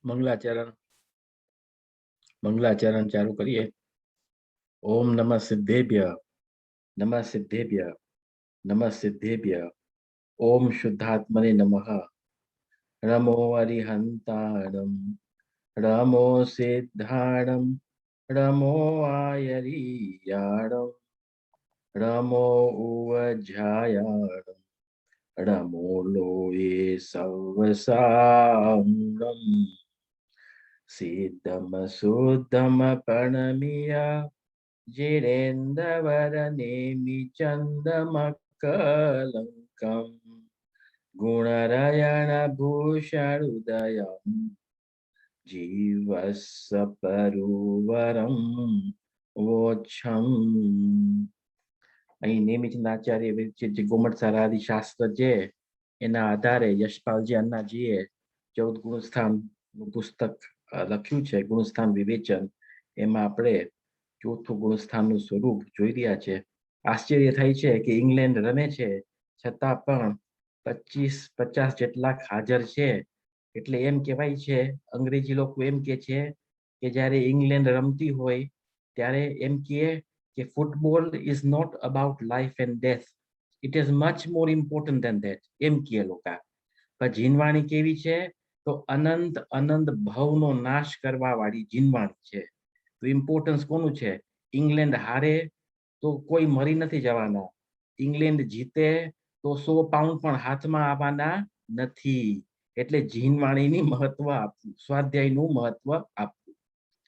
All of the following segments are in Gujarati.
મંગલાચરણ મંગલાચરણ ચાલુ કરીએ. ઓમ નમઃ સિદ્ધેભ્ય નમઃ સિદ્ધેભ્ય નમઃ સિદ્ધેભ્ય. ઓમ શુદ્ધાત્મને નમઃ. નમો અરિહંતાણમ નમો સિદ્ધાણમ નમો આયરીયાણમ નમો ઉવજ્જાયાણમ નમો લોએ સવસાણમ સિદ્ધમ શુદ્ધમ પરણમિયા जिरेन्द्रवरनेमि चन्दमकलङ्कम् गुणरयणभूषणुदयम् जीवस्य परुवरं वोच्छम्. અહીં નેમિચંદ આચાર્ય વિરચિત જે ગોમટસાર આદિ શાસ્ત્ર છે એના આધારે યશપાલજી અન્નાજીએ 14 ગુણસ્થાન નું પુસ્તક લખ્યું છે, ગુણસ્થાન વિવેચન. એમાં આપણે ચોથું ગુણસ્થાનનું સ્વરૂપ જોઈ રહ્યા છે. આશ્ચર્ય થાય છે કે ઇંગ્લેન્ડ રમે છે છતાં પણ 25-50 જેટલા હાજર છે. એટલે એમ કહેવાય છે, અંગ્રેજી લોકો એમ કે છે કે જ્યારે ઇંગ્લેન્ડ રમતી હોય ત્યારે એમ કહે કે football is not about life and death, it is much more important than that, એમ કહે લોકો. પણ જીનવાણી કેવી છે? તો અનંત અનંત ભવનો નાશ કરવા વાળી જીનવાણી છે. તો ઇમ્પોર્ટન્સ કોનું છે? ઇંગ્લેન્ડ હારે તો કોઈ મરી નથી જવાના, ઇંગ્લેન્ડ જીતે તો 100 પાઉન્ડ પણ હાથમાં આવવાના નથી. એટલે જીનવાણીની મહત્વ આપવું, સ્વાધ્યાયનું મહત્વ આપવું.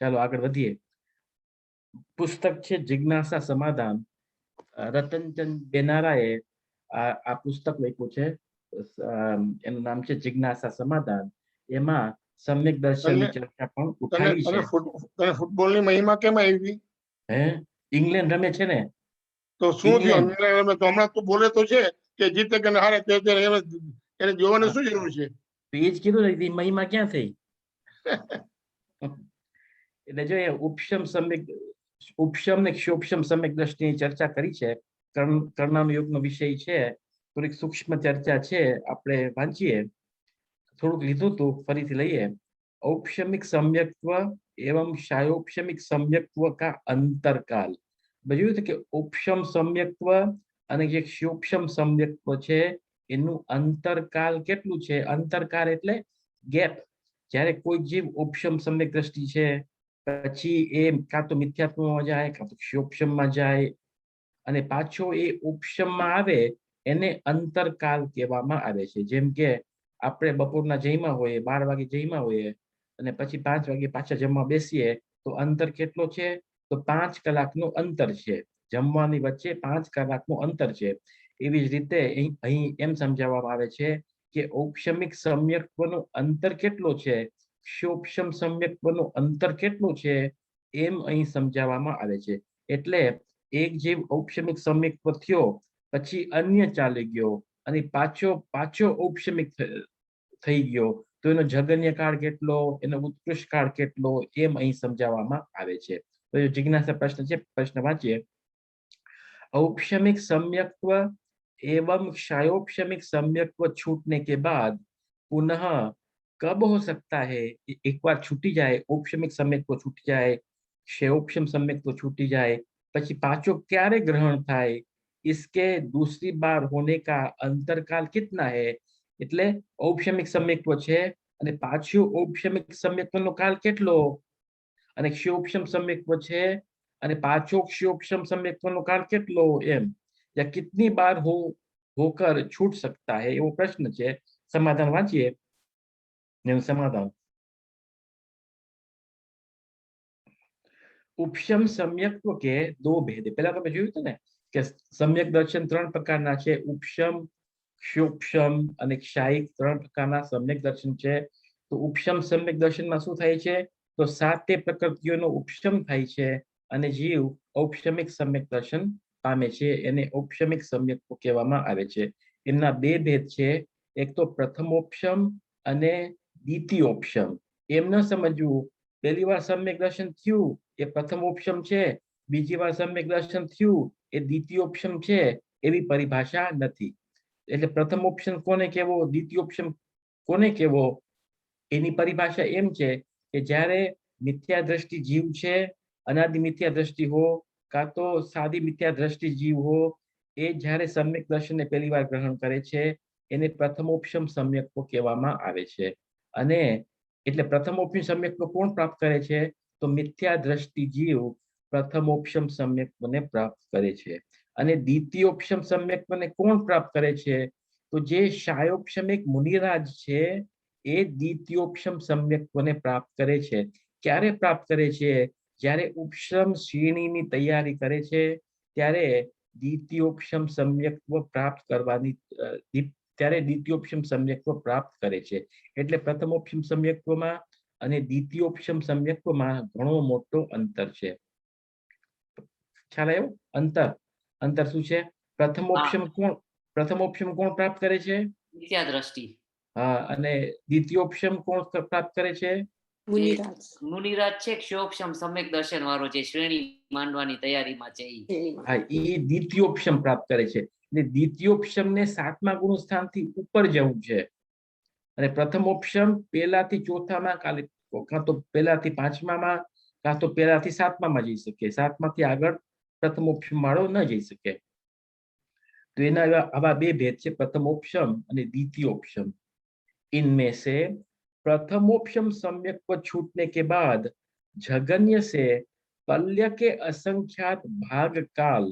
ચાલો આગળ વધીએ. પુસ્તક છે જિજ્ઞાસા સમાધાન. રતનચંદ બેનારાએ આ પુસ્તક લખ્યું છે. એનું નામ છે જિજ્ઞાસા સમાધાન. એમાં સમ્યક દર્શનની ચર્ચા પણ ઉઠાવી છે. ફૂટબોલની મહિમા કેમ આવી? હે, ઇંગ્લેન્ડ રમે છે ને તો શું થયું? હમણાં તું બોલે તો છે કે જીતે કે હારે એને જોવાની શું જરૂર છે? તો એ જ કીધું ને, મહિમા ક્યાં થઈ? એટલે જો એ ઉપશમ ને ક્ષોપશમ સમ્યક દ્રષ્ટિની ચર્ચા કરી છે. કર્ણાનુયોગનો વિષય છે, થોડીક સૂક્ષ્મ ચર્ચા છે, આપણે વાંચીએ. થોડુંક લીધું હતું, ફરીથી લઈએ. ઔપશમિક સમ્યક્ત્વ એવં શાયોપશમિક સમ્યક્ત્વ કા અંતરકાલ. જોયું હતું કે ઉપશમ સમ્યક્ત્વ અને જે ક્ષોપશમ સમ્યક્ત્વ છે એનું અંતરકાલ કેટલું છે? અંતરકાલ એટલે ગેપ. જ્યારે કોઈ જીવ ઉપશમ સમ્યક દ્રષ્ટિ છે પછી એ કાં તો મિથ્યાત્વમાં જાય કાં તો ક્ષોપશમમાં જાય અને પાછો એ ઉપશમમાં આવે, એને અંતરકાલ કહેવામાં આવે છે. જેમ કે આપણે બપોરના જમ્યા હોઈએ, 12 વાગે જમ્યા હોઈએ અને પછી 5 વાગે પાછા જમવા બેસીએ, તો અંતર કેટલો છે? તો 5 કલાકનું અંતર છે. જમવાની વચ્ચે 5 કલાકનું અંતર છે. એવી જ રીતે અહીં એમ સમજાવવામાં આવે છે કે ઔપશમિક સમ્યક્ત્વનું અંતર કેટલો છે, ક્ષોપશમ સમ્યક્ત્વનું અંતર કેટલું છે, એમ અહીં સમજાવવામાં આવે છે. એટલે એક જીવ ઔપશમિક સમ્યક્ત્વ થયો પછી અન્ય ચાલી ગયો અને પાછો ઔપશમિક થઈ ગયો, તો એનો જગન્ય કાળ કેટલો, એનો ઉત્કૃષ્ટ કાળ કેટલો, એમ અહીં સમજાવવામાં આવે છે. તો જિજ્ઞાસા પ્રશ્ન છે, પ્રશ્ન વાંચીએ. औपशमिक सम्यक्त्व एवं क्षयोपशमिक सम्यक्त्व छूटने के बाद पुनः कब हो सकता है? एक बार छूटी जाए, औपशमिक सम्यक्त्व छूट जाए, क्षयोपशम सम्यक्त्व छूटी जाए, પછી પાછો ક્યારે ગ્રહણ થાય? इसके दूसरी बार होने का अंतरकाल कितना है? એટલે ઔપશમિક સમ્યક્ત્વ છે અને પાછું ઔપશમિક સમ્યક્ત્વનો કાળ કેટલો? અને ક્ષયોપશમ સમ્યક્ત્વ છે અને પાછો ક્ષયોપशम सम्यक्त्वનો કાળ કેટલો? એમ या कितनी बार होकर छूट सकता है, એવો પ્રશ્ન છે. સમાધાન વાંચીએ. એનું સમાધાન: ઉપશમ સમ્યક્ત્વ કે દો ભેદ. પહેલા તમે જોયું હતું ને કે સમ્યક દર્શન 3 પ્રકારના છે: ઉપશમ, ક્ષોપશમ અને ક્ષાયિક. 3 પ્રકારના સમ્યક દર્શન છે. તો ઉપશમ સમ્યક દર્શનમાં શું થાય છે? તો 7 પ્રકૃતિઓનો ઉપશમ થાય છે અને જીવ ઔપશમિક સમ્યક દર્શન પામે છે. એને ઔપશમિક સમ્યક્ત્વ કહેવામાં આવે છે. એમના 2 ભેદ છે, એક તો પ્રથમોપશમ અને દ્વિતીયોપશમ. એમ ન સમજવું પહેલી વાર સમ્યક દર્શન થયું એ પ્રથમોપશમ છે, બીજી વાર સમ્યક દર્શન થયું એ દ્વિતીયોપશમ છે, એવી પરિભાષા નથી. એટલે પ્રથમોપશમ કોને કહેવો, દ્વિતીયોપશમ કોને કહેવો, એની પરિભાષા એમ છે કે જ્યારે મિથ્યા દ્રષ્ટિ જીવ છે, અનાદિ મિથ્યા દ્રષ્ટિ હો કાં તો સાદી મિથ્યા દ્રષ્ટિ જીવ હો, એ જ્યારે સમ્યક દર્શનને પહેલી વાર ગ્રહણ કરે છે એને પ્રથમોપશમ સમ્યક્ત્વ કહેવામાં આવે છે. અને એટલે પ્રથમોપશમ સમ્યક્ત્વ કોણ પ્રાપ્ત કરે છે? તો મિથ્યા દ્રષ્ટિ જીવ પ્રથમોપશમ સમ્યક્ત્વને પ્રાપ્ત કરે છે. અને દ્વિતીયોપશમ સમ્યક્ત્વને કોણ પ્રાપ્ત કરે છે? તો જે શાયોપશમિક મુનિરાજ છે એ દ્વિતીયોપશમ સમ્યક્ત્વને પ્રાપ્ત કરે છે. ક્યારે પ્રાપ્ત કરે છે? જ્યારે ઉપશમ શ્રેણીની તૈયારી કરે છે ત્યારે દ્વિતીયોપશમ સમ્યક્ત્વ પ્રાપ્ત કરવાની ત્યારે દ્વિતીયોપશમ સમ્યક્ત્વ પ્રાપ્ત કરે છે. એટલે પ્રથમોપશમ સમ્યક્ત્વમાં અને દ્વિતીયોપશમ સમ્યક્ત્વમાં ઘણો મોટો અંતર છે. ખ્યાલ આવ્યો? અંતર શું છે? પ્રથમોપશમ કોણ પ્રાપ્ત કરે છે? મિથ્યા દ્રષ્ટિ. હા, અને દ્વિતીયોપશમ કોણ પ્રાપ્ત કરે છે? મુનિરાજ છે ક્ષોપશમ સમ્યક દર્શન વાળો છે, શ્રેણી માંડવાની તૈયારીમાં છે. હા, એ દ્વિતીયોપશમ પ્રાપ્ત કરે છે. એટલે દ્વિતીયોપશમને 7મા ગુણ સ્થાનથી ઉપર જવું છે. અને પ્રથમોપશમ પહેલાથી ચોથામાં કાં તો પહેલાથી 5મામાં કાં તો પહેલાથી 7મામાં જઈ શકે. 7માથી આગળ પ્રથમોપશમ વાળો ન જઈ શકે. તો એના આવા બે ભેદ છે, પ્રથમોપશમ અને द्वितीयोपशम. इनमें से प्रथमोपशम सम्यक्त्व छूटने के बाद जगन्य से पल्य के असंख्यात भाग काल,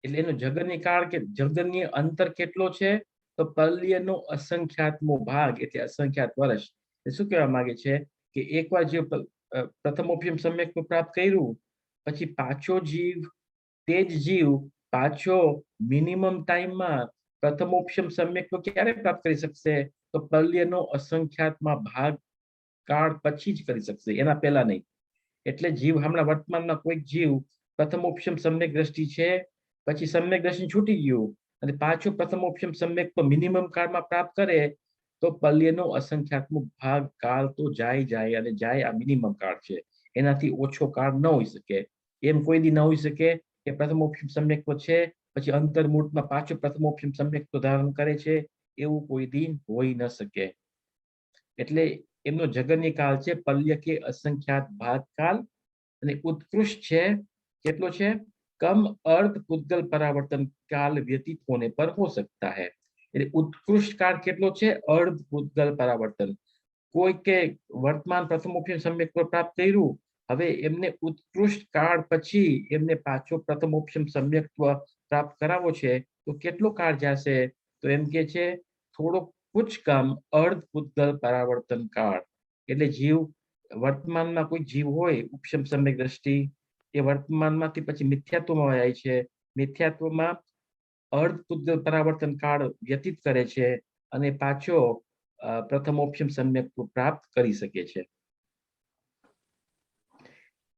એટલે એનો જગન્ય કાળ કે જગન્ય અંતર કેટલો છે? તો પલ્યનો અસંખ્યાતમો ભાગ એટલે અસંખ્યાત વર્ષ. એ શું કહેવા માંગે છે કે એકવાર જે પ્રથમોપશમ સમ્યક્ત્વ પ્રાપ્ત કર્યું પછી પાછો જીવ તે જ જીવ પાછો મિનિમમ ટાઈમમાં પ્રથમોપશમ સમ્યક્ત્વ ક્યારે પ્રાપ્ત કરી શકશે? તો પલ્યનો અસંખ્યાતમાં ભાગ કાળ પછી જ કરી શકશે, એના પહેલા નહીં. એટલે જીવ હમણાં વર્તમાનમાં કોઈક જીવ પ્રથમોપશમ સમ્યક દ્રષ્ટિ છે, પછી સમ્યક દ્રષ્ટિ છૂટી ગયું અને પાછો પ્રથમોપશમ સમ્યક્ત્વ મિનિમમ કાળમાં પ્રાપ્ત કરે તો પલ્યનો અસંખ્યાતમો ભાગ કાળ તો જાય અને જાય. આ મિનિમમ કાળ છે, એનાથી ઓછો કાળ ન હોઈ શકે. એમ કોઈ દી ન હોઈ શકે કે પ્રથમોપશમ સમ્યક્ત્વ છે પછી અંતર્મૂર્તમાં પાછો પ્રથમોપશમ સમ્યક્ત્વ ધારણ કરે છે, એવું કોઈ દી હોઈ ન શકે. એટલે એમનો જગન્ય કાળ છે પલ્ય કે અસંખ્યાત ભાગ કાલ. અને ઉત્કૃષ્ટ છે કેટલો છે? कम अर्ध पुद्गल परावर्तन काल व्यतीत होने पर हो सकता है. એટલે ઉત્કૃષ્ટ કાળ કેટલો છે? અર્ધ પુદ્ગલ પરાવર્તન. કોઈ કે વર્તમાન પ્રથમોપશમ સમ્યક્ત્વ પ્રાપ્ત કર્યું, હવે એમને ઉત્કૃષ્ટ કાળ પછી એમને પાછો પ્રથમોપશમ સમ્યક્ત્વ પ્રાપ્ત કરાવો છે તો કેટલો કાળ જશે? તો એમ કે છે થોડો कुछ कम अर्ध पुद्गल परावर्तन काળ. એટલે જીવ વર્તમાનમાં કોઈ જીવ હોય ઉપશમ સમ્યક દ્રષ્ટિ, એ વર્તમાનમાંથી પછી મિથ્યાત્વમાં જાય છે. મિથ્યાત્વમાં અર્ધ પુદ્ગલ પરાવર્તન કાળ વ્યતીત કરે છે અને પાછો પ્રથમોપશમ સમ્યક્ત્વ પ્રાપ્ત કરી શકે છે.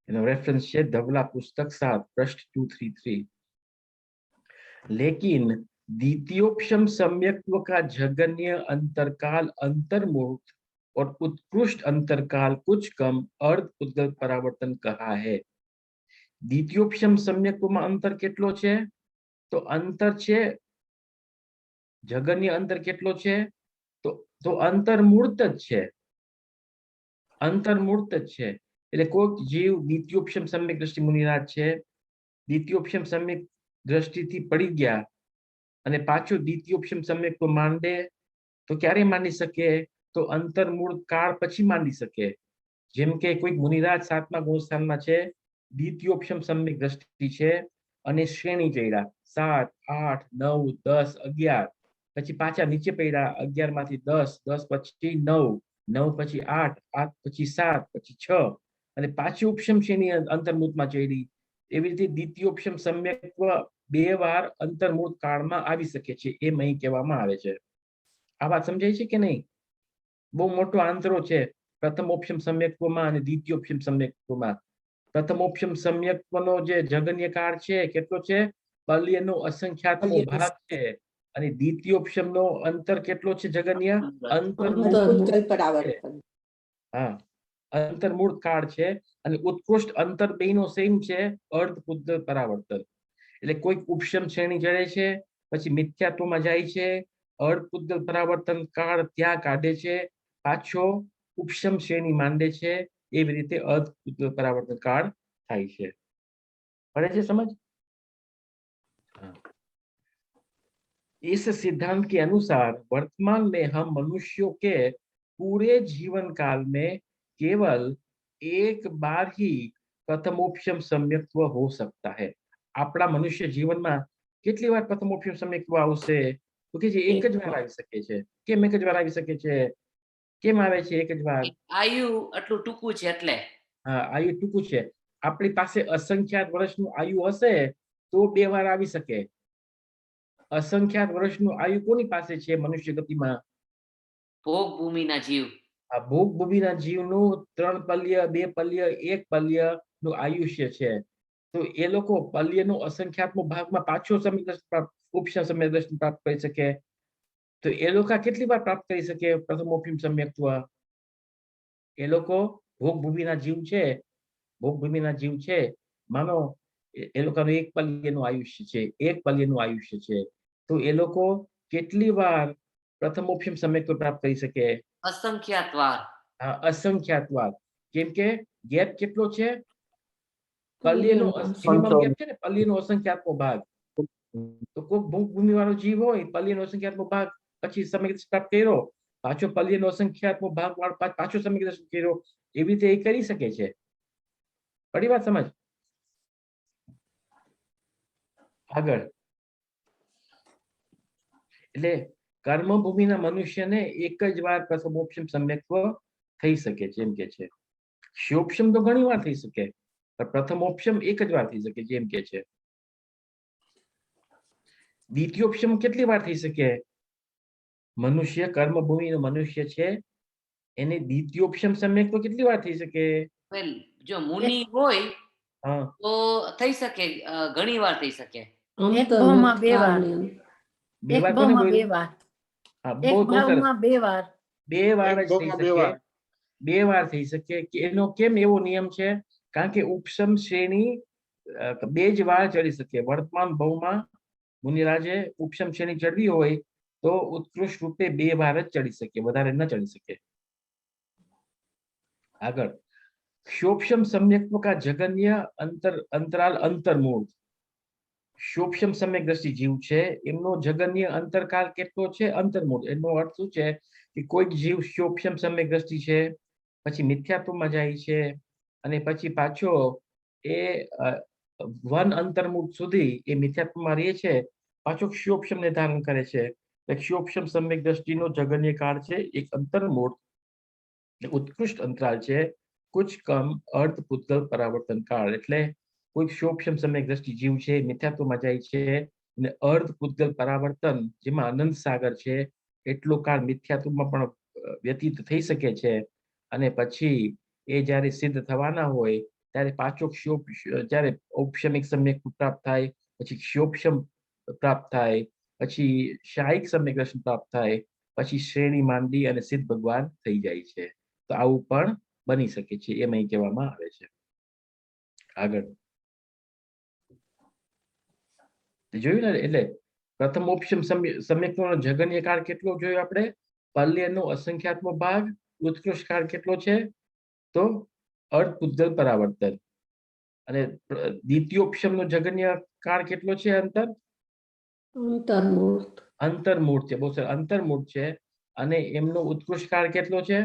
એનો રેફરન્સ છે ધવલા પુસ્તક 7 पृष्ठ 233. लेकिन द्वितीयोपशम सम्यक्त्व का जगन्य अंतरकाल अंतर्मुक्त और उत्कृष्ट अंतरकाल कुछ कम अर्ध पुद्गल परावर्तन कहा है. દ્વિતીયોપશમ સમ્યક્ત્વમાં અંતર કેટલો છે? તો અંતર છે જગન્ય અંતર કેટલો છે? તો અંતર્મૂર્ત જ છે. અંતર્મૂર્ત જ છે. એટલે કોઈક જીવ દ્વિતીયોપશમ સમ્યક દ્રષ્ટિ મુનિરાજ છે, દ્વિતીયોપશમ સમ્યક દ્રષ્ટિથી પડી ગયા અને પાછો દ્વિતીયોપશમ સમ્યક્ત્વ માંડે તો ક્યારે માંડી શકે? તો અંતર્મૂર્ત કાળ પછી માંડી શકે. જેમ કે કોઈક મુનિરાજ 7મા ગુણસ્થાનમાં છે, દ્વિતીયોપશમ સમ્યક દ્રષ્ટિ છે અને શ્રેણી ચડ્યા 7, 8, 9, 10, 11, પછી પાછા નીચે પડ્યા 11 માંથી 10, 10 પછી 9, 9 પછી 8, 8 પછી 7, પછી 6 અને પાછી ઉપશમ શ્રેણી અંતર્મૂર્તમાં ચડી. એવી રીતે દ્વિતીયોપશમ સમ્યક્ત્વ 2 વાર અંતર્મૂર્ત કાળમાં આવી શકે છે, એમ અહીં કહેવામાં આવે છે. આ વાત સમજાય છે કે નહીં? બહુ મોટો આંતરો છે પ્રથમોપશમ સમ્યક્ત્વમાં અને દ્વિતીયોપશમ સમ્યક્ત્વમાં. પ્રથમોપશમ સમ્યક્ત્વનો જે જગન્ય કાળ છે કેટલો છે? પલ્યનો અસંખ્યાતમો ભાગ છે. અને દ્વિતીયોપશમનો અંતર કેટલો છે? જગન્ય હા, અંતર્મૂર્ત કાળ છે. અને ઉત્કૃષ્ટ અંતર બેનો સેમ છે, અર્ધ પુદ્ગલ પરાવર્તન. એટલે કોઈક ઉપશમ શ્રેણી ચડે છે પછી મિથ્યાત્વમાં જાય છે, અર્ધ પુદ્ગલ પરાવર્તન કાળ ત્યાં કાઢે છે, પાછો ઉપશમ શ્રેણી માંડે છે, એવી રીતે અર્ધ પૂતગલ પરાવર્તન કાળ થાય છે. પડે છે समझ? हाँ। इस सिद्धांत के अनुसार वर्तमान में हम मनुष्यों के पूरे जीवन काल में केवल एक बार ही प्रथमोपशम सम्यक्त्व हो सकता है. આપણા મનુષ્ય જીવનમાં કેટલી વાર પ્રથમોપશમ सम्यक्त्व આવશે? તો કે જે એક જ વાર આવી શકે છે. કેમ એક જ વાર આવી શકે છે? કેમ આવે છે એક જ વાર? આયુ આટલું ટૂંકું છે એટલે. હા, આયુ ટૂંકું છે. આપણી પાસે અસંખ્યાત વર્ષનું આયુ હશે તો બે વાર આવી શકે. અસંખ્યાત વર્ષનું આયુ કોની પાસે છે મનુષ્ય ગતિમાં? ભોગ ભૂમિના જીવ. આ ભોગ ભૂમિના જીવનું 3 પલ્ય, 2 પલ્ય, 1 પલ્યનું આયુષ્ય છે. તો એ લોકો પલ્યનો અસંખ્યાતમો ભાગમાં પાછો ઉપશમ સમ્યક દર્શન પ્રાપ્ત કરી શકે. તો એ લોકો કેટલી વાર પ્રાપ્ત કરી શકે પ્રથમોપશમ સમ્યક્ત્વ? એ લોકો ભોગ ભૂમિના જીવ છે, ભોગ ભૂમિના જીવ છે, માનો એ લોકોનું 1 પલ્યનું આયુષ્ય છે, 1 પલ્યનું આયુષ્ય છે. તો એ લોકો કેટલી વાર પ્રથમોપશમ સમ્યક્ત્વ પ્રાપ્ત કરી શકે? અસંખ્યાત વાર. હા, અસંખ્યાત વાર. કેમ કે ગેપ કેટલો છે? પલ્યનો મિનિમમ ગેપ છે ને, પલ્યનો અસંખ્યાતમો ભાગ. તો કોઈ ભોગ ભૂમિ વાળો જીવ હોય, પલ્યનો અસંખ્યાતમો ભાગ પછી સમ્યક દર્શન પ્રાપ્ત કર્યો, પાછો પલ્યનો અસંખ્યાતમો ભાગ વાળો પાછો સમ્યક દર્શન કર્યો, એવી રીતે એ કરી શકે છે. પડી વાત સમજ? આગળ એટલે કર્મભૂમિના મનુષ્યને એક જ વાર પ્રથમોપશમ સમ્યક્ત્વ થઈ શકે છે એમ કે છે. ક્ષયોપશમ તો ઘણી વાર થઈ શકે, પણ પ્રથમોપશમ એક જ વાર થઈ શકે છે એમ કે છે. દ્વિતીયોપશમ કેટલી વાર થઈ શકે? મનુષ્ય કર્મભૂમિનો મનુષ્ય છે એને દ્વિતીયોપશમ સમ્યક્ત્વ કેટલી વાર થઈ શકે? Well, જો મુનિ હોય હા, તો થઈ શકે, ઘણી વાર થઈ શકે. એક ભાવમાં બે વાર. બે એક વાર કોને ભાવમાં બે બોલ્યું? વાર. હા, એક બહુ સરસ. ભાવમાં બે વાર. બે વાર જ એક થઈ ભાવમાં બે શકે. વાર. બે વાર થઈ શકે. કે એનો કેમ એવો નિયમ છે? કારણ કે ઉપશમ શ્રેણી બે જ વાર ચડી શકે. વર્તમાન ભાવમાં મુનિરાજે ઉપશમ શ્રેણી ચડવી હોય તો ઉત્કૃષ્ટ રૂપે બે વાર જ ચડી શકે, વધારે ન ચડી શકે. આગળ ક્ષોપશમ સમ્યક્ત્વ કા જગન્ય અંતરાલ અંતર્મૂળ. ક્ષોપશમ સમ્યક દ્રષ્ટિ જીવ છે એમનો જગન્ય અંતરકાળ કેટલો છે? અંતર્મૂળ. એનો અર્થ શું છે કે કોઈક જીવ ક્ષોપશમ સમ્યક દ્રષ્ટિ છે, પછી મિથ્યાત્વમાં જાય છે, અને પછી પાછો એ વન અંતર્મૂળ સુધી એ મિથ્યાત્વમાં રહે છે, પાછો ક્ષોપશમને ધારણ કરે છે. ક્ષોપશમ સમ્યક દ્રષ્ટિનો જગન્ય કાળ છે એક અંતર્મૂળ, ઉત્કૃષ્ટ અંતરાલ છે કુછ કમ અર્ધ પૂતગલ પરાવર્તન કાળ. એટલે કોઈ ક્ષોપશમ સમ્યક દ્રષ્ટિ જીવ છે, મિથ્યાત્વમાં જાય છે, અને અર્ધ પૂતગલ પરાવર્તન જેમાં આનંદ સાગર છે એટલો કાળ મિથ્યાત્વમાં પણ વ્યતીત થઈ શકે છે. અને પછી એ જ્યારે સિદ્ધ થવાના હોય ત્યારે પાછો જ્યારે ઔપશમિક સમ્યક પ્રાપ્ત થાય, પછી ક્ષોપશમ પ્રાપ્ત થાય, પછી શાયિક સમ્યક દર્શન પ્રાપ્ત થાય, પછી શ્રેણી માંડી અને સિદ્ધ ભગવાન થઈ જાય છે. તો આવું પણ બની શકે છે એમ અહીં કહેવામાં આવે છે. આગળ જોયું ને, એટલે પ્રથમોપશમ સમ્યક્ત્વનો જગન્ય કાળ કેટલો જોયો આપણે? પલ્યનો અસંખ્યાતમો ભાગ. ઉત્કૃષ્ટ કાળ કેટલો છે? તો અર્ધ પૂતગલ પરાવર્તન. અને દ્વિતીયોપશમનો જગન્ય કાળ કેટલો છે? અંતર્મૂળ છે. બહુ સરસ, અંતર્મૂળ છે. અને એમનો ઉત્કૃષ્ટ કાળ કેટલો છે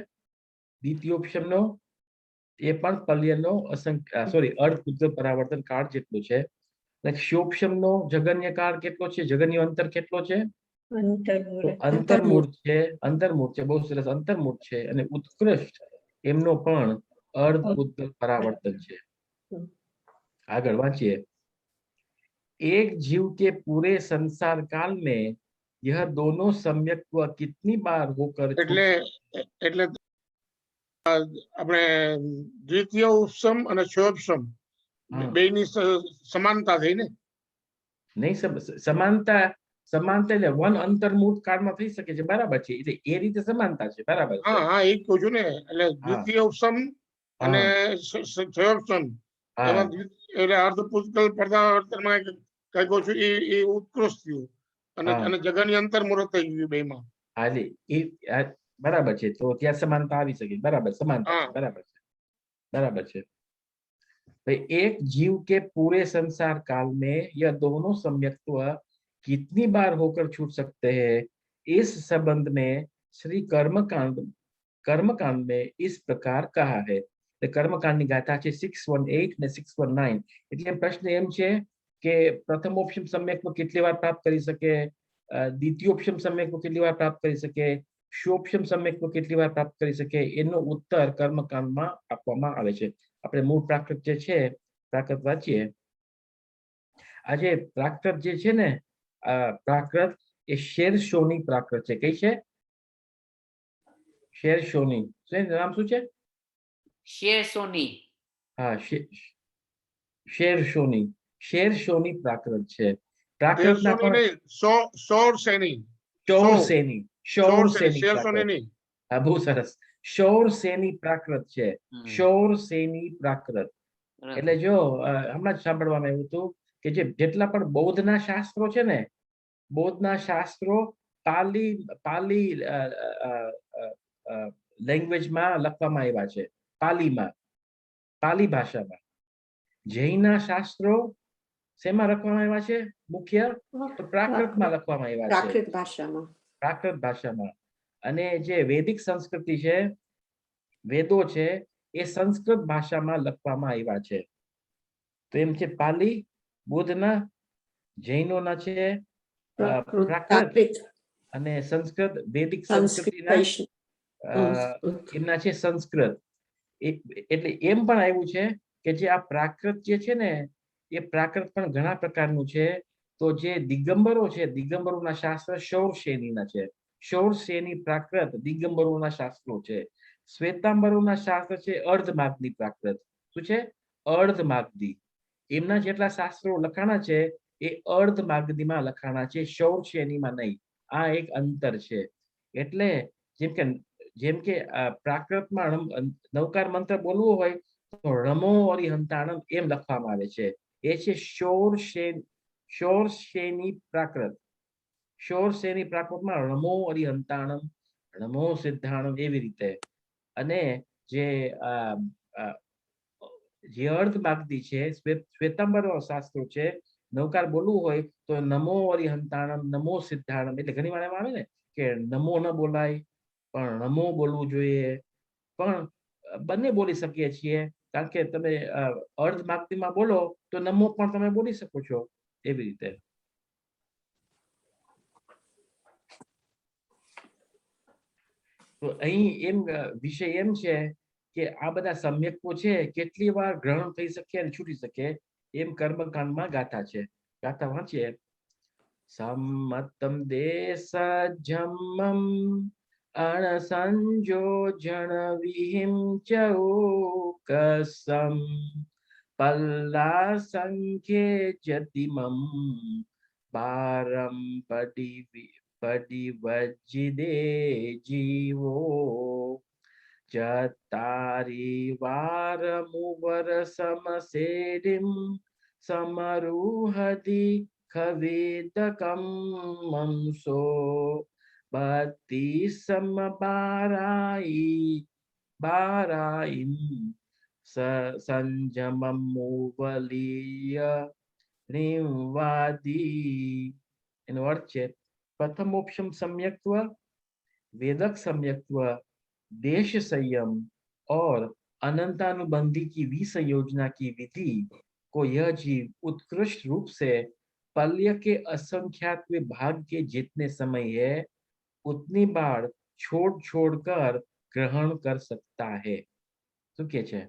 દ્વિતીયોપશમનો? એ પણ પલ્યનો અર્ધ પૂતગલ પરાવર્તન કાળ જેટલો છે. ક્ષોપશમનો જગન્ય કાળ કેટલો છે? જગન્ય અંતર કેટલો છે? અંતર્મૂળ છે. અંતર્મૂળ છે, બહુ સરસ, અંતર્મૂળ છે. અને ઉત્કૃષ્ટ એમનો પણ અર્ધ પૂતગલ પરાવર્તન છે. આગળ વાંચીએ. एक जीव के पूरे संसार काल में यह दोनों सम्यक्त्व कितनी बार होकर એટલે આપણે દ્વિતીય ઉપશમ અને ક્ષયોપશમ બેયની સમાનતા થઈ ને? નહીં, સમાનતા એટલે વન અંતર્મૂળ કાળમાં થઈ શકે છે, બરાબર છે. એટલે એ રીતે સમાનતા છે, બરાબર છે. હા હા, એ કહું છું ને. એટલે દ્વિતીય ઉપશમ અને ક્ષયોપશમ એમાં એટલે અર્ધ પૂતગલ પરાવર્તનમાં કઈ કહું છું એ ઉત્કૃષ્ટ થયું, અને જગની અંતર્મૂળ થઈ ગયું બેમાં. બરાબર છે, તો ત્યાં સમાનતા આવી શકે, બરાબર, સમાનતા છે, हाँ બરાબર છે, बराबर है। भाई एक जीव के पूरे संसार काल में यह दोनों सम्यक्त्व कितनी बार होकर छूट सकते हैं, इस संबंध में श्री कर्मकांड में इस प्रकार कहा है। कर्मकांड ની ગાથા છે 618 ને 619। એટલે પ્રશ્ન એમ છે કે પ્રથમોપશમ સમ્યક્ત્વ કેટલી વાર પ્રાપ્ત કરી શકે, દ્વિતીયોપશમ સમ્યક્ત્વ કેટલી વાર પ્રાપ્ત કરી શકે, ષોપશમ સમ્યક્ત્વ કેટલી વાર પ્રાપ્ત કરી શકે, એનો ઉત્તર કર્મકાંડમાં આપવામાં આવે છે। આપણે મૂળ પ્રાકૃત જે છે પ્રાકૃત વાંચીએ। આજે પ્રાકૃત જે છે ને, પ્રાકૃત એ શેરશોની પ્રાકૃત છે। કઈ છે? શેરશોની। નામ શું છે? શેરસોની। હા, શેરશોની, શેરશોની પ્રાકૃત છે। પ્રાકૃતના शेरसोनी પણ नहीं, शौरसेनी, શૌરસેની, શૌરસેની शेरसोनी પ્રાકૃત। नहीं। હા, બહુ સરસ। શૌરસેની પ્રાકૃત છે, શૌરસેની પ્રાકૃત। એટલે જો હમણાં જ સાંભળવામાં આવ્યું હતું કે જેટલા પણ બૌદ્ધના શાસ્ત્રો છે ને, બૌદ્ધના શાસ્ત્રો પાલી પાલી લેંગ્વેજમાં લખવામાં આવ્યા છે, પાલીમાં, પાલી ભાષામાં। જૈનના શાસ્ત્રો શેમાં લખવામાં આવ્યા છે? મુખ્ય તો પ્રાકૃતમાં લખવામાં આવ્યા છે, પ્રાકૃત ભાષામાં। પ્રાકૃત ભાષામાં। અને જે વૈદિક સંસ્કૃતિ છે, વેદો છે, એ સંસ્કૃત ભાષામાં લખવામાં આવ્યા છે। તો એમ છે પાલી બુદ્ધના, જૈનોના છે પ્રાકૃત, અને સંસ્કૃત વૈદિક સંસ્કૃતિના એમના છે સંસ્કૃત। એટલે એમ પણ આવ્યું છે કે જે આ પ્રાકૃત જે છે ને, એ પ્રાકૃત પણ ઘણા પ્રકારનું છે। તો જે દિગંબરો છે, દિગંબરોના શાસ્ત્ર શૌરસેનીના છે, શૌરસેની પ્રાકૃત દિગંબરોના શાસ્ત્રો છે। શ્વેતાંબરોના શાસ્ત્ર છે અર્ધમાગધી પ્રાકૃત। શું છે? અર્ધમાગધી। એમના જેટલા શાસ્ત્રો લખાણા છે એ અર્ધમાગધીમાં લખાણા છે, શૌરસેનીમાં નહીં। આ એક અંતર છે। એટલે જેમ કે પ્રાકૃતમાં નવકાર મંત્ર બોલવો હોય તો રમો અરિહંતાણમ એમ લખવામાં આવે છે। એ છે શૌરસેની પ્રાકૃત। શૌરસેની પ્રાકૃતમાં રમો અરિહંતાણમ, રમો સિદ્ધાણમ એવી રીતે। અને જે જે અર્ધમાગધી છે, શ્વેતાંબર શાસ્ત્રો છે, નવકાર બોલવું હોય તો નમો અરિહંતાણમ, નમો સિદ્ધાણમ। એટલે ઘણી વાર એમાં આવે ને કે નમો ન બોલાય પણ નમો બોલવું જોઈએ, પણ બંને બોલી શકીએ છીએ, કારણ કે તમે અર્ધમાગધીમાં બોલો તો નમો પણ તમે બોલી શકો છો, એવી રીતે। તો અહીં એમ વિષય એમ છે કે આ બધા સમ્યક્ત્વો છે કેટલી વાર ગ્રહણ થઈ શકે અને છૂટી શકે, એમ કર્મકાંડમાં ગાથા છે। ગાથા વાંચીએ। सम्मतं देशजम्मं अणसंयोजन विहिंचौकसं पल्लासंख्ये जतिमं पारं पडिवज्जिदे जीवो चत्तारि वारमुवर समसेडिं समरूहति खवेदकं मंसो बत्ति बाराइन संजममुवलीय निवादी। એનો અર્થ છે પ્રથમોપશમ सम्यक्त्व, वेदक सम्यक्त्व, देश संयम और अनंतानुबंधी की विसंयोजना की विधि को यह जीव उत्कृष्ट रूप से पल्य के असंख्यात भाग के जितने समय है उतनी बार छोड़ छोड़कर ग्रहण कर सकता है। શું કે છે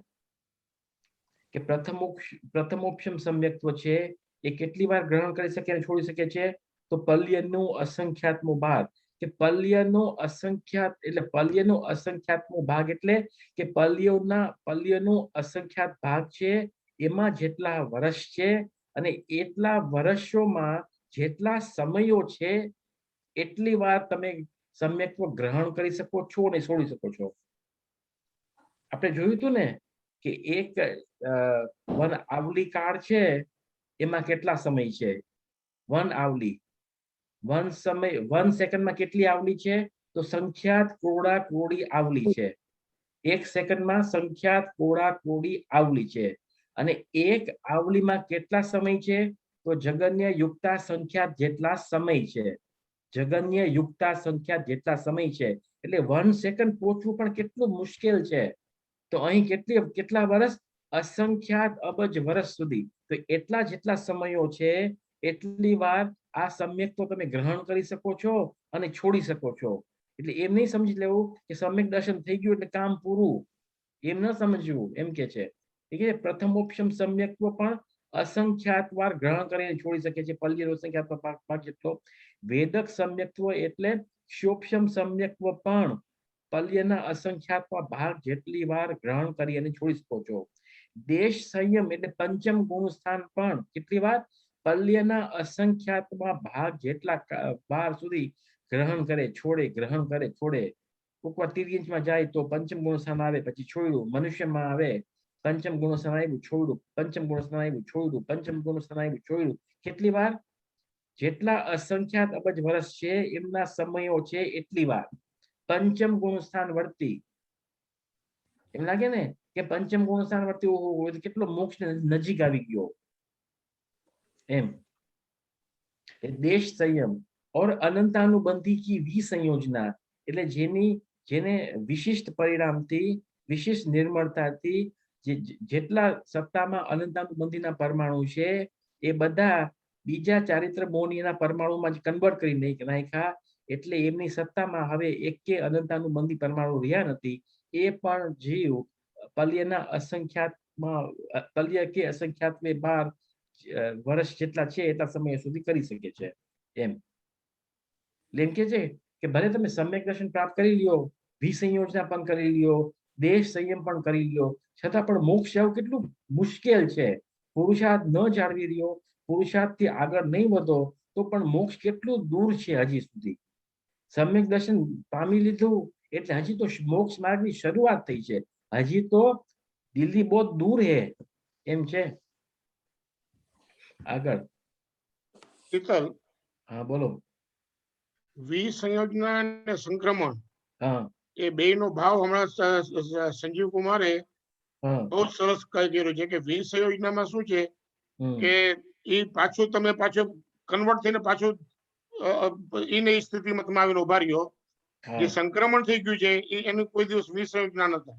કે પ્રથમોપશમ સમ્યક્ત્વ છે એ કેટલી વાર ગ્રહણ કરી શકે અને છોડી શકે છે? તો પલ્યનો અસંખ્યાતમો ભાગ, કે પલ્યનો અસંખ્યાત એટલે પલ્યનો અસંખ્યાતમો ભાગ એટલે કે પલ્યનો અસંખ્યાત ભાગ છે, એમાં જેટલા વર્ષ છે અને એટલા વર્ષોમાં જેટલા સમયો છે એટલી વાર તમે સમ્યક્ત્વ ગ્રહણ કરી શકો છો અને છોડી શકો છો। આપણે જોયું હતું ને કે એક વન આવલી કાળ છે, એમાં કેટલા સમય છે? વન આવલી, 1 સેકન્ડમાં કેટલી આવલી છે? તો તો સંખ્યાત કોડા કોડી આવલી છે. 1 સેકન્ડમાં સંખ્યાત કોડા કોડી આવલી છે. અને એક આવલીમાં કેટલા સમય છે? તો જગન્ય યુક્તા સંખ્યા જેટલા સમય છે. જગન્ય યુક્તા સંખ્યા જેટલા સમય છે. એટલે 1 સેકન્ડ પહોંચવું પણ કેટલું મુશ્કેલ છે. તો અહીં કેટલા વર્ષ? અસંખ્યાત અબજ વર્ષ સુધી. તો એટલા જેટલા સમયો છે એટલી વાર આ સમ્યક તો તમે ગ્રહણ કરી શકો છો અને છોડી શકો છો. એટલે એમ નહીં સમજી લેવું કે સમ્યક દર્શન થઈ ગયું એટલે કામ પૂરું, એમ ન સમજવું. એમ કે છે કે પ્રથમોપશમ સમ્યક્ત્વ પણ અસંખ્યાત વાર ગ્રહણ કરીને છોડી શકે છે. પલ્યનો સંખ્યાત્મક ભાગ જેટલો. વેદક સમ્યક્ત્વ એટલે ક્ષોપશમ સમ્યક્ત્વ પણ પલ્યના અસંખ્યાત્મક ભાગ જેટલી વાર ગ્રહણ કરી અને છોડી શકો છો. દેશ સંયમ એટલે પંચમ ગુણ સ્થાન પણ કેટલી વાર? પલ્યના અસંખ્યાત્મક ભાગ જેટલા વાર સુધી ગ્રહણ કરે છોડે, ગ્રહણ કરે છોડે. ઉપર તિર્યંશમાં જાય તો પંચમ ગુણ સ્થાન આવે, પછી છોડ્યું. મનુષ્યમાં આવે પંચમ ગુણ સ્થાન આવ્યું, છોડ્યું. પંચમ ગુણ સ્થાન આવ્યું, છોડ્યું. પંચમ ગુણ સ્થાન આવ્યું, છોડ્યું. કેટલી વાર? જેટલા અસંખ્યાત અબજ વર્ષ છે એમના સમયો છે એટલી વાર. પંચમ ગુણ સ્થાન વર્તી. એમ લાગે ને કે પંચમ ગુણ સ્થાન વર્તી કેટલો મોક્ષ નજીક આવી ગયો એમ. દેશ સંયમ और अनंतानुबंधी की विसंयोजना એટલે જેને વિશિષ્ટ પરિણામથી, વિશિષ્ટ નિર્મળતાથી જેટલા સત્તામાં અનંતાનુબંધીના પરમાણુ છે એ બધા બીજા ચારિત્ર મોનીના પરમાણુમાં જ કન્વર્ટ કરી નાખ્યા. એટલે એમની સત્તામાં હવે એકે અનંતાનુબંધી પરમાણુ રહ્યા નથી. એ પણ જીવ પલ્યના અસંખ્યાતમાં પલ્ય કે અસંખ્યાત મે 12 વર્ષ જેટલા છે એટલા સમય સુધી કરી શકે છે એમ. એમ કે છે કે ભલે તમે સમ્યક દર્શન પ્રાપ્ત કરી લ્યો, વિસંયોજના પણ કરી લ્યો, દેશ સંયમ પણ કરી લ્યો, છતાં પણ મોક્ષ જવું કેટલું મુશ્કેલ છે. પુરુષાર્થ ન જાળવી રહ્યો, પુરુષાર્થથી આગળ નહીં વધો તો પણ મોક્ષ કેટલું દૂર છે હજી સુધી. સમ્યક દર્શન પામી લીધું એટલે હજી તો મોક્ષ માર્ગની શરૂઆત થઈ છે. હજી તો દિલ્હી બહુ દૂર હે એમ છે. આગળ શીતલ, હા બોલો. વિસંયોજના અને સંક્રમણ હા એ બેયનો ભાવ હમણાં સંજીવ કુમારે હા બહુ સરસ કર્યો છે કે વિસંયોજનામાં શું છે કે એ પાછું કન્વર્ટ થઈને પાછું એની સ્થિતિમાં તમે આવીને ઉભા રહ્યો. જે સંક્રમણ થઈ ગયું છે એ એનું કોઈ દિવસ વિસંયોજના નતા.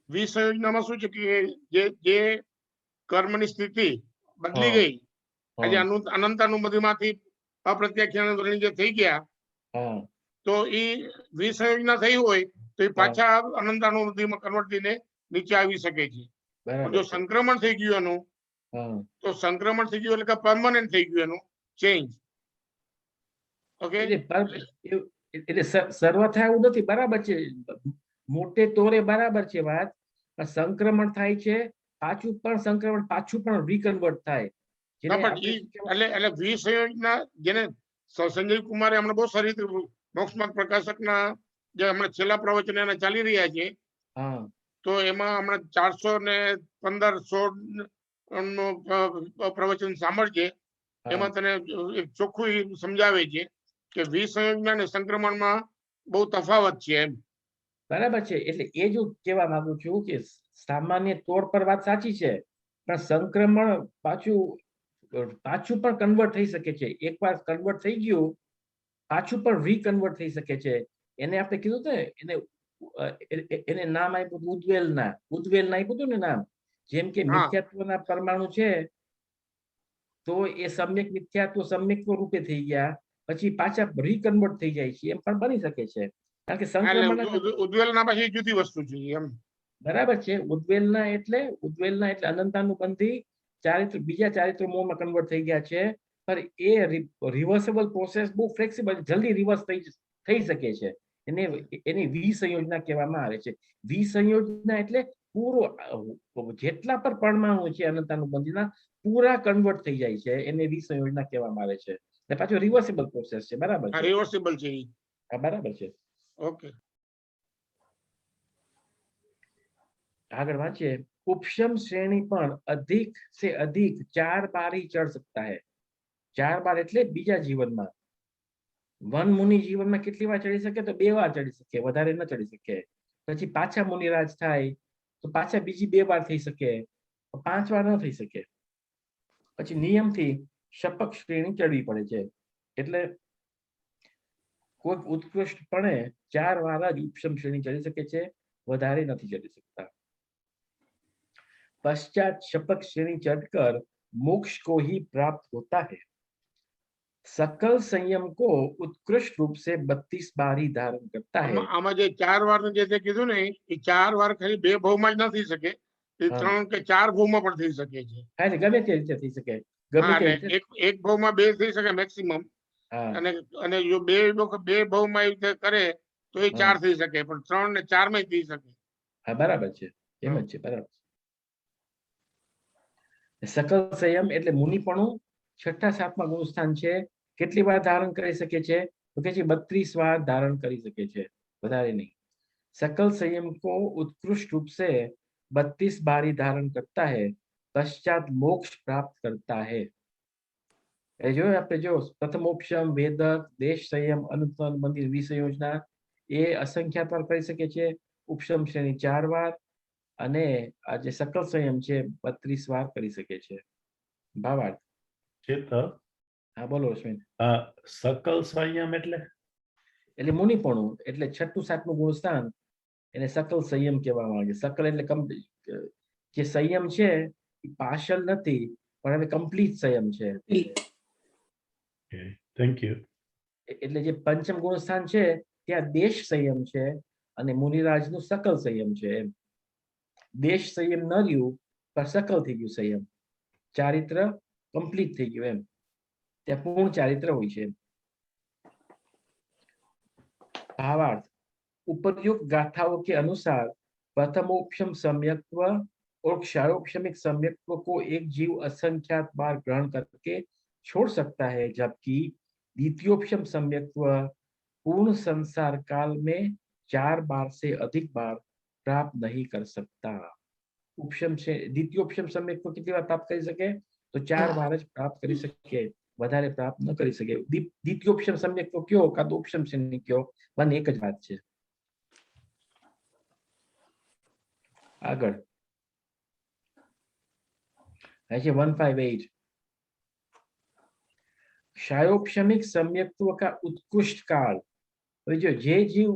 વિસંયોજનામાં શું છે કે જે કર્મની સ્થિતિ બદલી ગઈ, આજે અનંતાનુબંધીમાંથી અપ્રત્યક્ષ જે થઈ ગયા, તો એ વિસંયોજના થઈ હોય તો એ પાછા અનંતાનુબંધીમાં કન્વર્ટ થઈને નીચે આવી શકે છે. જો સંક્રમણ થઈ ગયું એનું, તો સંક્રમણ થઈ ગયું એટલે કે પરમાનન્ટ થઈ ગયું એનું ચેન્જ. ઓકે, એટલે સર્વથા એવું નથી. બરાબર છે, મોટે તોરે બરાબર છે વાત. સંક્રમણ થાય છે, પાછું પણ રીકન્વર્ટ થાય. એટલે વિસંયોજના જેને સંજીવ કુમારે હમણાં બહુ સારી રીતે મોક્ષમાર્ગ પ્રકાશકના જે હમણાં છેલ્લા પ્રવચન એના ચાલી રહ્યા છે, તો એમાં હમણાં 415-16 નું પ્રવચન સાંભળજે. એમાં તને ચોખ્ખું સમજાવે છે કે વિસંયોજના અને સંક્રમણમાં બહુ તફાવત છે એમ. બરાબર છે. એટલે એ જ કહેવા માંગુ છું કે સામાન્ય તોર પર વાત સાચી છે, પણ સંક્રમણ પાછું પણ કન્વર્ટ થઈ શકે છે. એકવાર કન્વર્ટ થઈ ગયું પાછું પણ રીકન્વર્ટ થઈ શકે છે. એને આપણે કીધું ને એને નામ આપ્યું ઉદ્વેલના આપ્યું હતું ને નામ. જેમ કે મિથ્યાત્વના પરમાણુ છે તો એ સમ્યક મિથ્યાત્વ સમ્યક્ત્વ રૂપે થઈ ગયા, પછી પાછા રીકન્વર્ટ થઈ જાય છે. એમ પણ બની શકે છે. કારણ કે સંક્રમણ ઉદ્વેલના પછી જુદી વસ્તુ છે એમ. બરાબર છે. ઉદ્વેલના એટલે અનંતાનુબંધી બીજા ચારિત્ર મોહમાં કન્વર્ટ થઈ ગયા છે. પણ એ રિવર્સેબલ પ્રોસેસ બહુ ફ્લેક્સિબલ, જલ્દી રિવર્સ થઈ શકે છે. એની વિસંયોજના કહેવામાં આવે છે. વિસંયોજના એટલે પૂરો જેટલા પણ પરમાણુ છે અનંતાનુબંધીના પૂરા કન્વર્ટ થઈ જાય છે. એને વિસંયોજના કહેવામાં આવે છે. અને પાછો રિવર્સેબલ પ્રોસેસ છે. બરાબર છે, રિવર્સેબલ છે. હા બરાબર છે. ઓકે, આગળ वाचिए. उपशम श्रेणी पर अधिक से अधिक 4 बार ही चढ़ सकता है. 4 बार એટલે બીજા જીવનમાં વન મુનિ જીવનમાં કેટલી વાર ચડી શકે? તો 2 વાર ચડી શકે, વધારે ન ચડી શકે. પછી પાછા મુનિરાજ થાય તો પાછા બીજી 2 વાર થઈ શકે, 5 વાર ન થઈ શકે. પછી નિયમથી શપક શ્રેણી ચડવી પડે છે. એટલે કોઈ ઉત્કૃષ્ટપણે 4 વાર જ ઉપશમ શ્રેણી ચડી શકે છે, વધારે નથી ચડી શકતા. पश्चात शपथ श्रेणी चढ़कर मोक्ष को ही प्राप्त होता है। सकल संयम को उत्कृष्ट रूप से 32 बार ही धारण करता है। આમાં જે 4 વાર જે તે કીધું ને એ 4 વાર ખાલી 2 ભાવમાં જ ન થઈ શકે, એ 3 કે 4 ભાવમાં પણ થઈ શકે છે. હા, એટલે ગમે તે રીતે થઈ શકે, ગમે તે રીતે. એક ભાવમાં 2 થઈ શકે મેક્સિમમ, હા, અને જો 2 ભાવમાં એ રીતે કરે તો એ 4 થઈ શકે, પણ 3 ને 4 માં થઈ શકે. હા, બરાબર છે, એમ જ છે, બરાબર. સકલ સંયમ એટલે મુનિપણું 6ઠા 7મા ગુણ સ્થાન છે. કેટલી વાર ધારણ કરી શકે છે? તો કે છે 32 વાર ધારણ કરી શકે છે, વધારે નહીં. सकल संयम को उत्कृष्ट रूप से 32 बार ही धारण करता है, पश्चात मोक्ष प्राप्त करता है। એ જો આપણે જો પ્રથમોપશમ, વેદક, દેશ સંયમ, અનુત્તમ મંદિર વિસંયોજના એ અસંખ્યાત વાર કરી શકે છે. ઉપશમ શ્રેણી 4 વાર અને આ જે સકલ સંયમ છે 32 વાર કરી શકે છે. ભાવાર્થ. હા, બોલો અશ્વિન. સકલ સંયમ એટલે મુનિપણું, એટલે 6ઠું 7મું ગુણ સ્થાન એને સકલ સંયમ કહેવામાં આવે છે. સકલ એટલે જે સંયમ છે એ પાર્શલ નથી, પણ હવે કમ્પ્લીટ સંયમ છે. Thank you. એટલે જે પંચમ ગુણ સ્થાન છે ત્યાં દેશ સંયમ છે અને મુનિરાજનું સકલ સંયમ છે. એમ દેશ સંયમ ન રહ્યું પણ સકલ થઈ ગયું સંયમ, ચારિત્ર કમ્પ્લીટ થઈ ગયું. એમ ત્યાં પૂર્ણ ચારિત્ર હોય છે. भावार्थ. उपयुक्त गाथाओं के अनुसार प्रथमोपशम सम्यक्त्व और क्षारोपशमिक सम्यक्त्व को एक जीव असंख्यात बार ग्रहण करके छोड़ सकता है, जबकि द्वितीयोपशम सम्यक्त्व पूर्ण संसार काल में 4 बार से अधिक बार प्राप्त नहीं कर सकता. उपशम से द्वितीयोपशम सम्यक्त्व कितनी बार प्राप्त कर सके? तो 4 बार જ प्राप्त કરી શકે, વધારે પ્રાપ્ત ન કરી શકે. દ્વિતીયોપશમ સમ્યક્ત્વ કયો કાં તો ઉપશમ શ્રેણી કયો, બંને એક જ વાત છે. આગળ છે 158. क्षारोपशमिक सम्यक्त्व का उत्कृष्ट काल. जो જે જીવ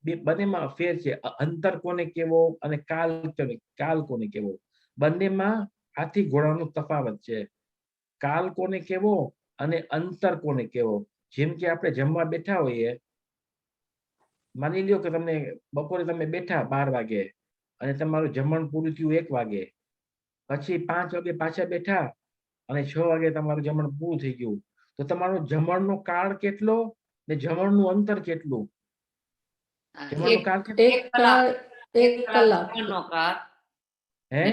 જે બંનેમાં ફેર છે, અંતર કોને કેવો અને કાલ કોને કેવો, બંનેમાં હાથી ઘોડાનો તફાવત છે. કાલ કોને કેવો અને અંતર કોને કેવો. જેમ કે આપણે જમવા બેઠા હોઈએ, માની લ્યો કે તમને બપોરે તમે બેઠા 12 વાગે અને તમારું જમણ પૂરું થયું 1 વાગે, પછી 5 વાગે પાછા બેઠા અને 6 વાગે તમારું જમણ પૂરું થઈ ગયું, તો તમારો જમણનો કાળ કેટલો ને જમણનું અંતર કેટલું? જમણનો કાળ કેટલો? 1 કલાક. 1 કલાક. જમણનો કાળ, હે,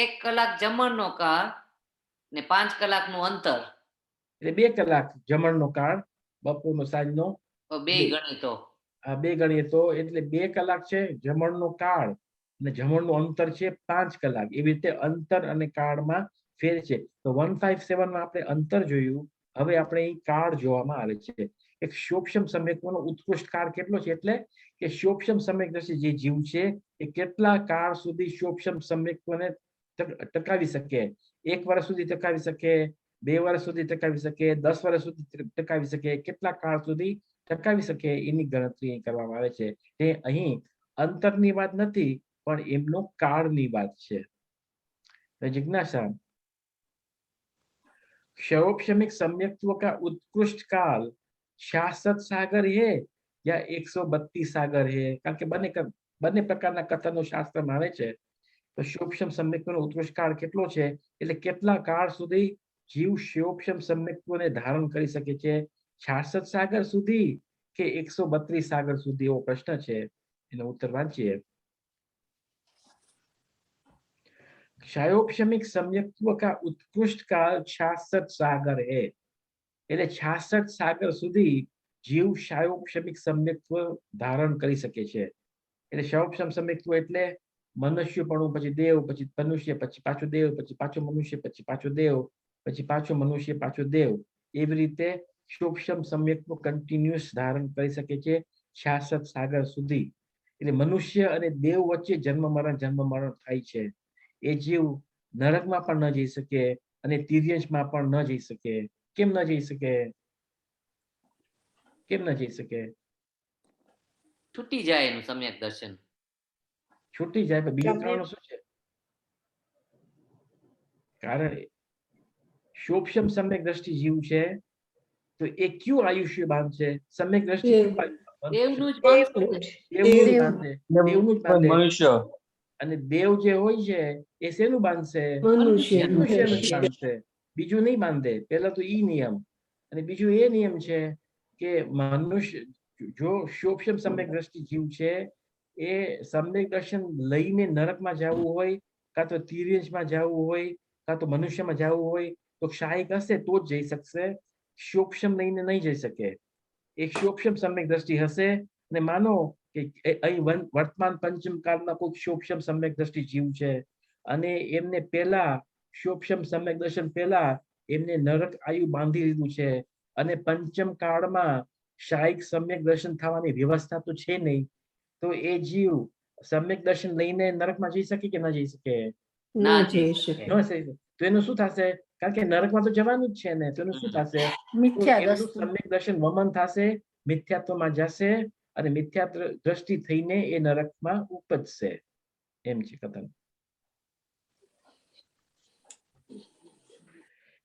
1 કલાક જમણનો કાળ ને 5 કલાકનું અંતર, એટલે 2 કલાક જમણનો કાળ, બપોરનો સાંજનો 2 ગણિતો. આ 2 ગણીએ તો એટલે 2 કલાક છે જમણનો કાળ અને જમણનું અંતર છે 5 કલાક. એવી રીતે અંતર અને કાળમાં ફેર છે. તો 157 માં આપણે અંતર જોયું, હવે આપણે અહીં કાળ જોવામાં આવે છે. એક શોપશમ સમ્યક્ત્વનો ઉત્કૃષ્ટ કાળ કેટલો છે, એટલે કે શોપશમ સમ્યક્ત્વ જે જીવ છે એ કેટલા કાળ સુધી શોપશમ સમ્યક્ત્વને ટકાવી શકે. 1 વર્ષ સુધી ટકાવી શકે, 2 વર્ષ સુધી ટકાવી શકે, 10 વર્ષ સુધી ટકાવી શકે, કેટલા કાળ સુધી ટકાવી શકે એની ગણતરી કરવામાં આવે છે. તે અહીં અંતરની વાત નથી પણ એમનો કાળની વાત છે. जिज्ञासा. क्षरोपशमिक सम्यक्त्व का उत्कृष्ट काल 66 सागर है या 132 सागर है? કારણ કે બંને પ્રકારના કથનો શાસ્ત્રમાં આવે છે. તો શોપશમ સમ્યક્ત્વનો ઉત્કૃષ્ટ કાળ કેટલો છે, એટલે કેટલા કાળ સુધી જીવ શોપશમ સમ્યક્ત્વને ધારણ કરી શકે છે? 66 સાગર સુધી કે 132 સાગર સુધી? એવો પ્રશ્ન છે. એનો ઉત્તર વાંચીએ. क्षारोपशमिक सम्यक्त्व का उत्कृष्ट काल 66 सागर है. એટલે 66 સાગર સુધી જીવ क्षारोपशमिक सम्यक्त्व ધારણ કરી શકે છે. એટલે क्षारोपशम सम्यक्त्व એટલે મનુષ્યપણું, પછી દેવ, પછી મનુષ્ય, પછી પાછો દેવ, પછી પાછો મનુષ્ય, પછી પાછો દેવ, પછી પાછો મનુષ્ય, પાછો દેવ. એવી રીતે શોભશમ સમ્યકનું કન્ટિન્યુઅસ ધારણ કરી શકે છે શાશ્વત સાગર સુધી. એટલે મનુષ્ય અને દેવ વચ્ચે જન્મ મરણ થાય છે. એ જીવ નરકમાં પણ ન જઈ શકે અને તિર્યંશમાં પણ ન જઈ શકે. કેમ ન જઈ શકે? કેમ ન જઈ શકે? છૂટી જાય એનું સમ્યક દર્શન. છૂટી જાય પણ બીજું કારણ શું છે? કારણ શોભશમ સમ્યક દ્રષ્ટિ જીવ છે તો એ કયું આયુષ્ય બાંધશે? સમ્યક દ્રષ્ટિ કયું દેવનું જ બાંધશે. દેવનું જ બાંધે. દેવનું જ બાંધે. મનુષ્ય અને દેવ જે હોય છે એ શેનું બાંધશે? મનુષ્યનું. મનુષ્યનું જ બાંધશે, બીજું નહીં બાંધે. પહેલા તો ઈ નિયમ. અને બીજું એ નિયમ છે કે મનુષ્ય જો શોભશમ સમ્યક દ્રષ્ટિ જીવ છે એ સમ્યક દર્શન લઈને નરકમાં જવું હોય કાં તો તિર્યંશમાં જવું હોય કાં તો મનુષ્યમાં જવું હોય તો ક્ષાયિક હશે તો જ જઈ શકશે. શોભશમ લઈને નહીં જઈ શકે. એક શોભશમ સમ્યક દ્રષ્ટિ હશે અને માનો કે અહીં વર્તમાન પંચમ કાળમાં કોઈ શોભશમ સમ્યક દ્રષ્ટિ જીવ છે અને એમને પહેલા શોભશમ સમ્યક દર્શન પહેલા એમને નરક આયુ બાંધી લીધું છે અને પંચમ કાળમાં શાયિક સમ્યક દર્શન થવાની વ્યવસ્થા તો છે નહીં, તો એ જીવ સમ્યક દર્શન લઈને નરકમાં જઈ શકે કે ન જઈ શકે? ના જઈ શકે. ન જઈ શકે. તો એનું શું થશે? કારણ કે નરકમાં તો જવાનું જ છે ને, તો એનું શું થશે? મિથ્યા એમનું દ્રષ્ટિ. સમ્યક દર્શન વમન થશે, મિથ્યાત્વમાં જશે અને મિથ્યા દ્રષ્ટિ થઈને એ નરકમાં ઉપજશે. એમ છે કથન.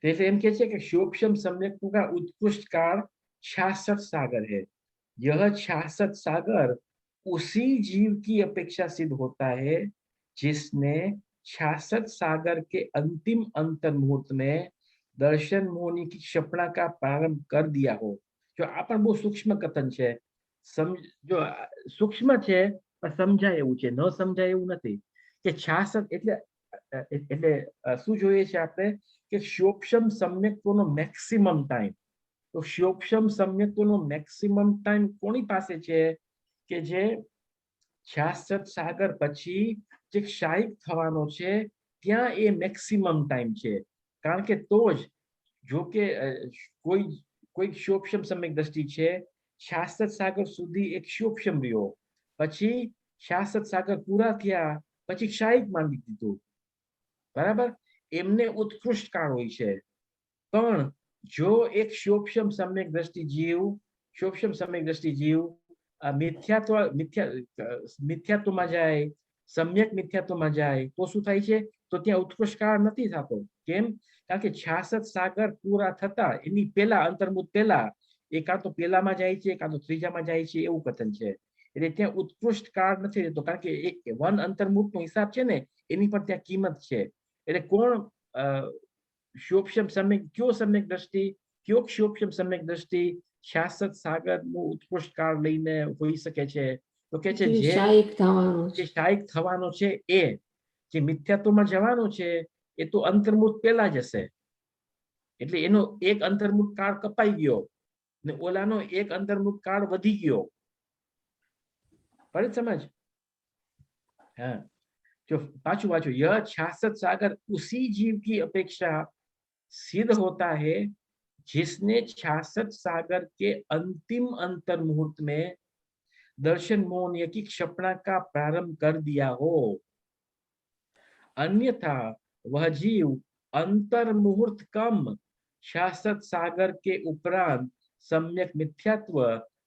जैसे एम कहते हैं कि शोभशम सम्यक का उत्कृष्ट काल शाश्वत सागर है. यह शाश्वत सागर उसी जीव की अपेक्षा सिद्ध होता है जिसने शाश्वत सागर के अंतिम अंतर मुहूर्त में दर्शन मोहनी की क्षपणा का प्रारंभ कर दिया हो. जो आपन बहुत सूक्ष्म कथन છે, જો સૂક્ષ્મ છે પણ સમજાય એવું છે, ન સમજાય એવું નથી. કે શાશ્વત એટલે શું જોઈએ છે આપણે કે શોભશમ સમ્યક્તોનો મેક્સિમમ ટાઈમ. તો શોભશમ સમ્યક્તોનો મેક્સિમમ ટાઈમ કોની પાસે છે? કે જે શાશ્વત સાગર પછી જે ક્ષાયિક થવાનો છે ત્યાં એ મેક્સિમમ ટાઈમ છે. કારણ કે તો જ જો કે કોઈ શોભશમ સમ્યક દ્રષ્ટિ છે, શાશ્વત સાગર સુધી એક શોભશમ રહ્યો, પછી શાશ્વત સાગર પૂરા થયા પછી ક્ષાયિક માંડી દીધું, બરાબર? એમને ઉત્કૃષ્ટ કાળ હોય છે. પણ જો એક શોભશમ સમ્યક દ્રષ્ટિ જીવ મિથ્યાત્વમાં જાય, સમ્યક મિથ્યાત્વમાં જાય તો શું થાય છે? તો ત્યાં ઉત્કૃષ્ટ કાળ નથી થતો. કેમ? કારણ કે શાશ્વત સાગર પૂરા થતા એની પહેલા અંતર્મુખ પહેલા એ કાં તો પહેલામાં જાય છે કાં તો ત્રીજામાં જાય છે, એવું કથન છે. એટલે ત્યાં ઉત્કૃષ્ટ કાળ નથી રહેતો કારણ કે એક વન અંતર્મુખનો હિસાબ છે ને એની પણ ત્યાં કિંમત છે. એટલે કોણ શોભશમ સમ્યક કયો સમ્યક દ્રષ્ટિ કયો શોભશમ સમ્યક દ્રષ્ટિ શાશ્વત સાગરનું ઉત્કૃષ્ટ કાળ લઈને હોઈ શકે છે? તો કે છે જે શાયિક થવાનો છે એ જે મિથ્યાત્વમાં જવાનો છે એ તો અંતર્મુખ પહેલા જ હશે. એટલે એનો એક અંતર્મુખ કાળ કપાઈ ગયો ને ઓલાનો એક અંતર્મુખ કાળ વધી ગયો. પડે સમજ? हाँ, जो पांचू पांचू यह शाश्वत सागर उसी जीव की अपेक्षा सिद्ध होता है जिसने शाश्वत सागर के अंतिम अंतर मुहूर्त में दर्शन मोहन की क्षपणा का प्रारंभ कर दिया हो. अन्यथा वह जीव अंतर मुहूर्त कम शाश्वत सागर के उपरांत सम्यक मिथ्यात्व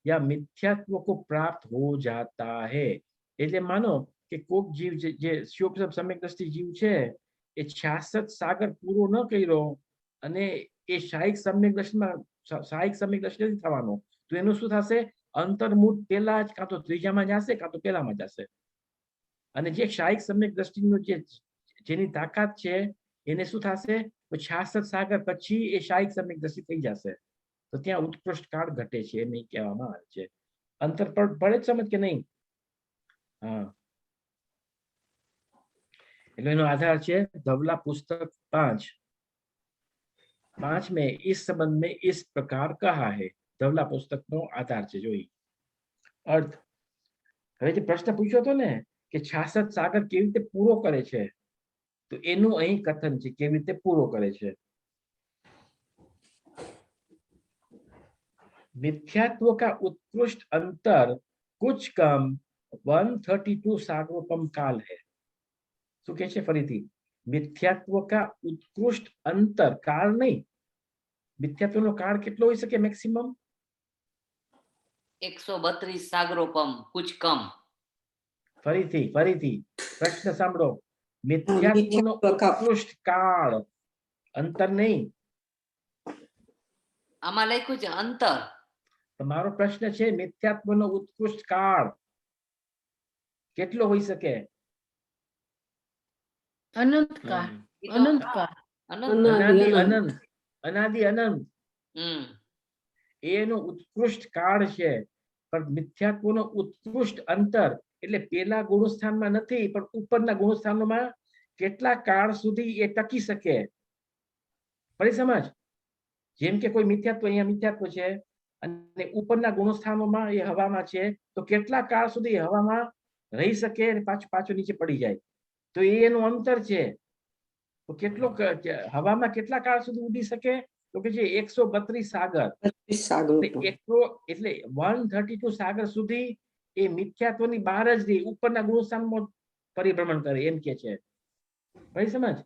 या मिथ्यात्व को प्राप्त हो जाता है. એટલે માનો કે કોક જીવ જે શોભશમ સમ્યક દ્રષ્ટિ જીવ છે એ શાશ્વત સાગર પૂરો ન કર્યો અને એ શાયિક સમ્યક દર્શન નથી થવાનો, તો એનું શું થશે? અંતર્મુખ પહેલા જ કાં તો ત્રીજામાં જશે કાં તો પહેલામાં જશે. અને જે શાયિક સમ્યક દ્રષ્ટિનું જેની તાકાત છે એને શું થશે? તો શાશ્વત સાગર પછી એ શાયિક સમ્યક દ્રષ્ટિ થઈ જશે. તો ત્યાં ઉત્કૃષ્ટ કાળ ઘટે છે એમ કહેવામાં આવે છે. અંતર પર પડે જ સમજ કે નહીં? हाँ, एनो आधार है धवला पुस्तक 5 में इस संबंध में इस प्रकार कहा है. धवला पुस्तक नो आधार है. जो अर्थ હવે જે પ્રશ્ન પૂછ્યો હતો ને કે શાશ્વત સાગર કેવી રીતે પૂરો કરે છે, તો એનું અહીં કથન છે કેવી રીતે પૂરો કરે છે. मिथ्यात्व का उत्कृष्ट अंतर कुछ कम 132 सागरोपम काल है। શું કહે છે ફરીથી? મિથ્યાત્વ કા ઉત્કૃષ્ટ અંતર, કાળ નહીં, મિથ્યાત્વનો કાળ કેટલો હોઈ શકે મેક્સિમમ? 132 સાગરોપમ कुछ कम। ફરીથી પ્રશ્ન સાંભળો, મિથ્યાત્વનો ઉત્કૃષ્ટ કાળ, અંતર નહીં. આમાં લખ્યું છે અંતર। તો મારો પ્રશ્ન છે મિથ્યાત્વનો ઉત્કૃષ્ટ કાળ કેટલો હોઈ શકે? અનંત કાળ, એ તો અનંત કાળ, અનંત। અનાદિ અનંત. અનંત, અનાદિ અનંત, એનો ઉત્કૃષ્ટ કાળ છે. પણ મિથ્યાત્વનો ઉત્કૃષ્ટ અંતર એટલે પેલા ગુણસ્થાનમાં નથી, પણ ઉપરના ગુણસ્થાનોમાં કેટલા કાળ સુધી એ ટકી શકે. ફરી સમજ, જેમ કે કોઈ મિથ્યાત્વ, અહીંયા મિથ્યાત્વ છે અને ઉપરના ગુણસ્થાનોમાં એ હવામાં છે, તો કેટલા કાળ સુધી હવામાં રહી શકે અને પાછું નીચે પડી જાય, તો એનું અંતર છે. તો કેટલો હવામાં કેટલા કાળ સુધી ઉડી શકે? તો કે છે 132 સાગર, સાગરોપમ. એટલે 132 સાગર સુધી એ મિથ્યાત્વની બહાર જ રહી, ઉપરના ગુણસ્થાનમાં પરિભ્રમણ કરે, એમ કે છે. ભાઈ સમજ?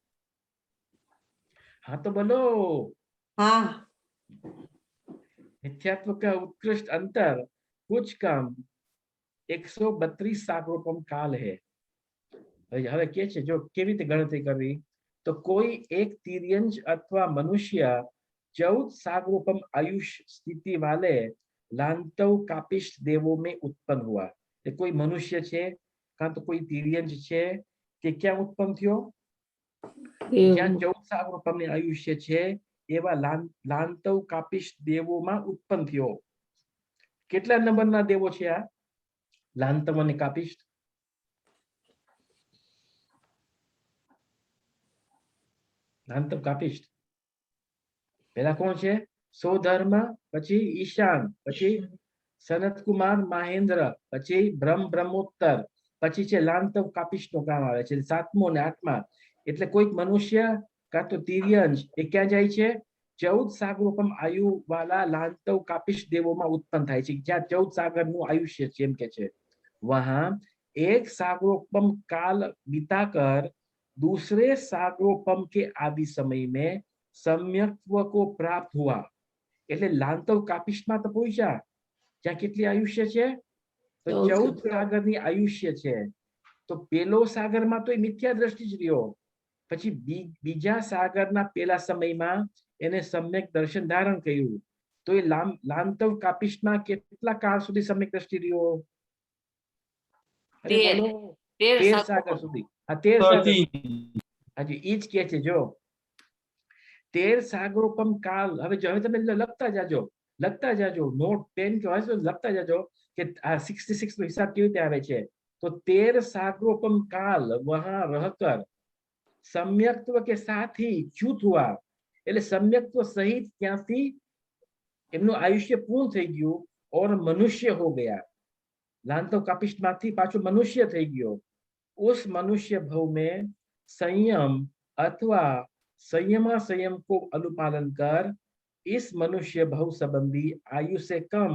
હા તો બોલો, હા, मिथ्यात्व का उत्कृष्ट अंतर कुछ कम 132 सागरोपम काल है। હવે કે છે જો કેવી રીતે ગણતરી કરવી, તો કોઈ એક તિર્યંજ અથવા મનુષ્ય 14 सागरोपम आयुष स्थिति वाले लांतव कापिष्ट देवों में उत्पन्न हुआ। એ કોઈ મનુષ્ય છે કાં તો કોઈ તિર્યંજ છે કે ક્યાં ઉત્પન્ન થયો? જ્યાં 14 સાગરોપમની આયુષ્ય છે એવા લાંતવ કાપિષ્ટ દેવોમાં ઉત્પન્ન થયો. કેટલા નંબરના દેવો છે આ લાંતવ અને કાપિષ્ટ? લાંતવ કાપિષ્ટ પેલા કોણ છે? સોધર્મ, પછી ઈશાન, પછી સનત કુમાર મહેન્દ્ર, પછી બ્રહ્મોત્તર, પછી છે લાંતવ કાપિષ્ટ નું કામ આવે છે, 7મો અને 8મા. એટલે કોઈક મનુષ્ય કાં તો તિર્યંજ એ ક્યાં જાય છે? 14 સાગરોપમ આયુ વાલા લાંતવ કાપિષ્ટ દેવોમાં ઉત્પન્ન થાય છે, જ્યાં 14 સાગર નું આયુષ્ય છે, એમ કે છે. वहां एक सागरोपम काल बिताकर दूसरे सागरोपम के आदि समय में सम्यक्त्व को प्राप्त हुआ. એટલે લાંતવ કાપિષ્ટમાં તો પહોંચ્યા, જ્યાં કેટલી આયુષ્ય છે? તો 14 સાગરની આયુષ્ય છે. તો પેલો સાગરમાં તો એ મિથ્યા દ્રષ્ટિ જ રહ્યો, પછી બીજા સાગરના પેલા સમયમાં એને સમ્યક દર્શન ધારણ કર્યું, તો એ લાંતવ કાપિષ્ટમાં કેટલા કાળ સુધી સમ્યક દ્રષ્ટિ રહ્યો? અરે બોલો, 13 સાગર સુધી. આ 13 સાગર, હજી ઈ જ કે છે જો 13 સાગરોપમ કાલ. હવે તમે લખતા જાજો નોટ પેન કે હોય તો લખતા જાજો કે આ 66 નો હિસાબ કેવી રીતે આવે છે. તો 13 सागरोपम काल वहां रहकर सम्यक्त्व के साथ ही च्युत हुआ, એટલે सम्यक्त्व सहित ત્યાંથી એમનું આયુષ્ય પૂર્ણ થઈ ગયું और मनुष्य हो गया. लांतव कापिष्ट माथी पाछो मनुष्य થઈ ગયો. उस मनुष्य भव में संयम अथवा संयम को अनुपालन कर इस मनुष्य भव संबंधी आयु से कम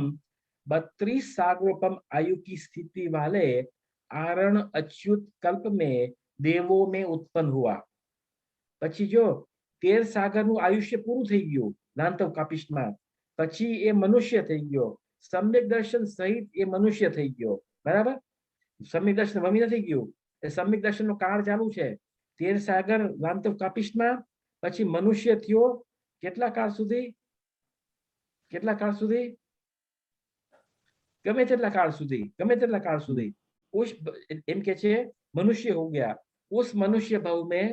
32 सागरोपम आयु की स्थिति वाले आरण अच्युत कल्प में देवों में उत्पन्न हुआ. પછી જો 13 સાગરનું આયુષ્ય પૂરું થઈ ગયું લાંતવ કાપિષ્ટમાં, પછી એ મનુષ્ય થઈ ગયો, સમ્યક દર્શન સહિત એ મનુષ્ય થઈ ગયો. બરાબર? સમ્યક દર્શન વમી નથી ગયું, એ સમ્યક દર્શન નો કાળ ચાલુ છે. 13 સાગર લાંતવ કાપિષ્ટમાં, પછી મનુષ્ય થયો. કેટલા કાળ સુધી? ગમે તેટલા કાળ સુધી उस एम के छे मनुष्य हो गया. उस मनुष्य भाव में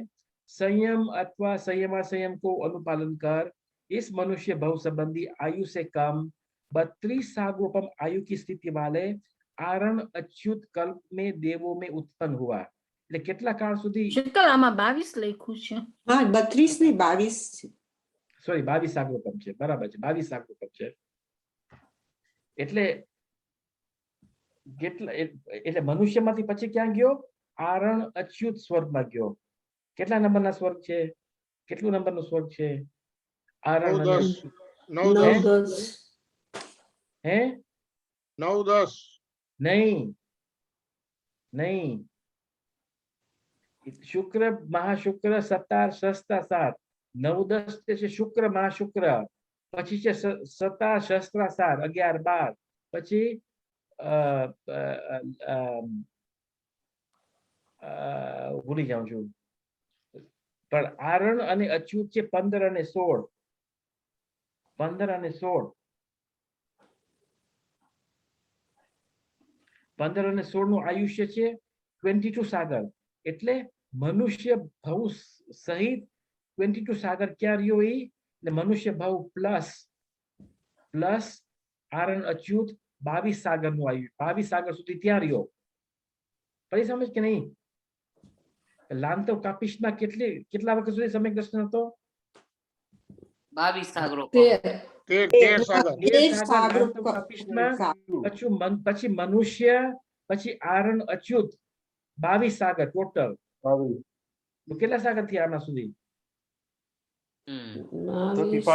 संयम अथवा संयम को अनुपालन कर इस मनुष्य भाव संबंधी आयु से कम 32 सागरोपम आयु की स्थिति वाले आरण अच्युत कल्प में देवों में उत्पन्न हुआ. એટલે કેટલા કાળ સુધી? શીતલ આમાં 22 લખ્યું છે. હા 32 ને 22 છે. સોરી 22 સાગરોપમ છે, બરાબર છે, 22 સાગરોપમ છે. એટલે મનુષ્યમાંથી પછી ક્યાં ગયો? આરણ અચ્યુત સ્વર્ગમાં ગયો. કેટલા નંબરના સ્વર્ગ છે? કેટલું નંબરનું સ્વર્ગ છે? આરણ 9 10 હે 9, 10. નહીં નહીં શુક્ર મહાશુક્ર સતાર શસ્ત્ર સાત 9, 10 તે છે શુક્ર મહાશુક્ર પછી છે સતાર શસ્ત્ર સાત 11, 12 પછી ભૂલી જાઉં છું પણ આરણ અને અચ્યુત છે 15 અને 16 15 અને 16 15 અને 16 નું આયુષ્ય છે 22 સાગર એટલે મનુષ્ય ભવ સહિત 22 સાગર ક્યાં રહ્યો એ એટલે મનુષ્ય ભવ પ્લસ આરણ અચ્યુત 22 સાગર નું આયુષ્ય 22 સાગર સુધી ત્યાં રહ્યો પડી સમજ કે નહીં લાંતવ કાપિશમાં કેટલા વખત સુધી સમ્યક દર્શન હતો 22 સાગરો 13 સાગર. 13 સાગર લાંતવ કાપિશમાં પછી મનુષ્ય પછી આરણ અચ્યુત 22 સાગર ટોટલ તો કેટલા સાગર થયા આના સુધી 35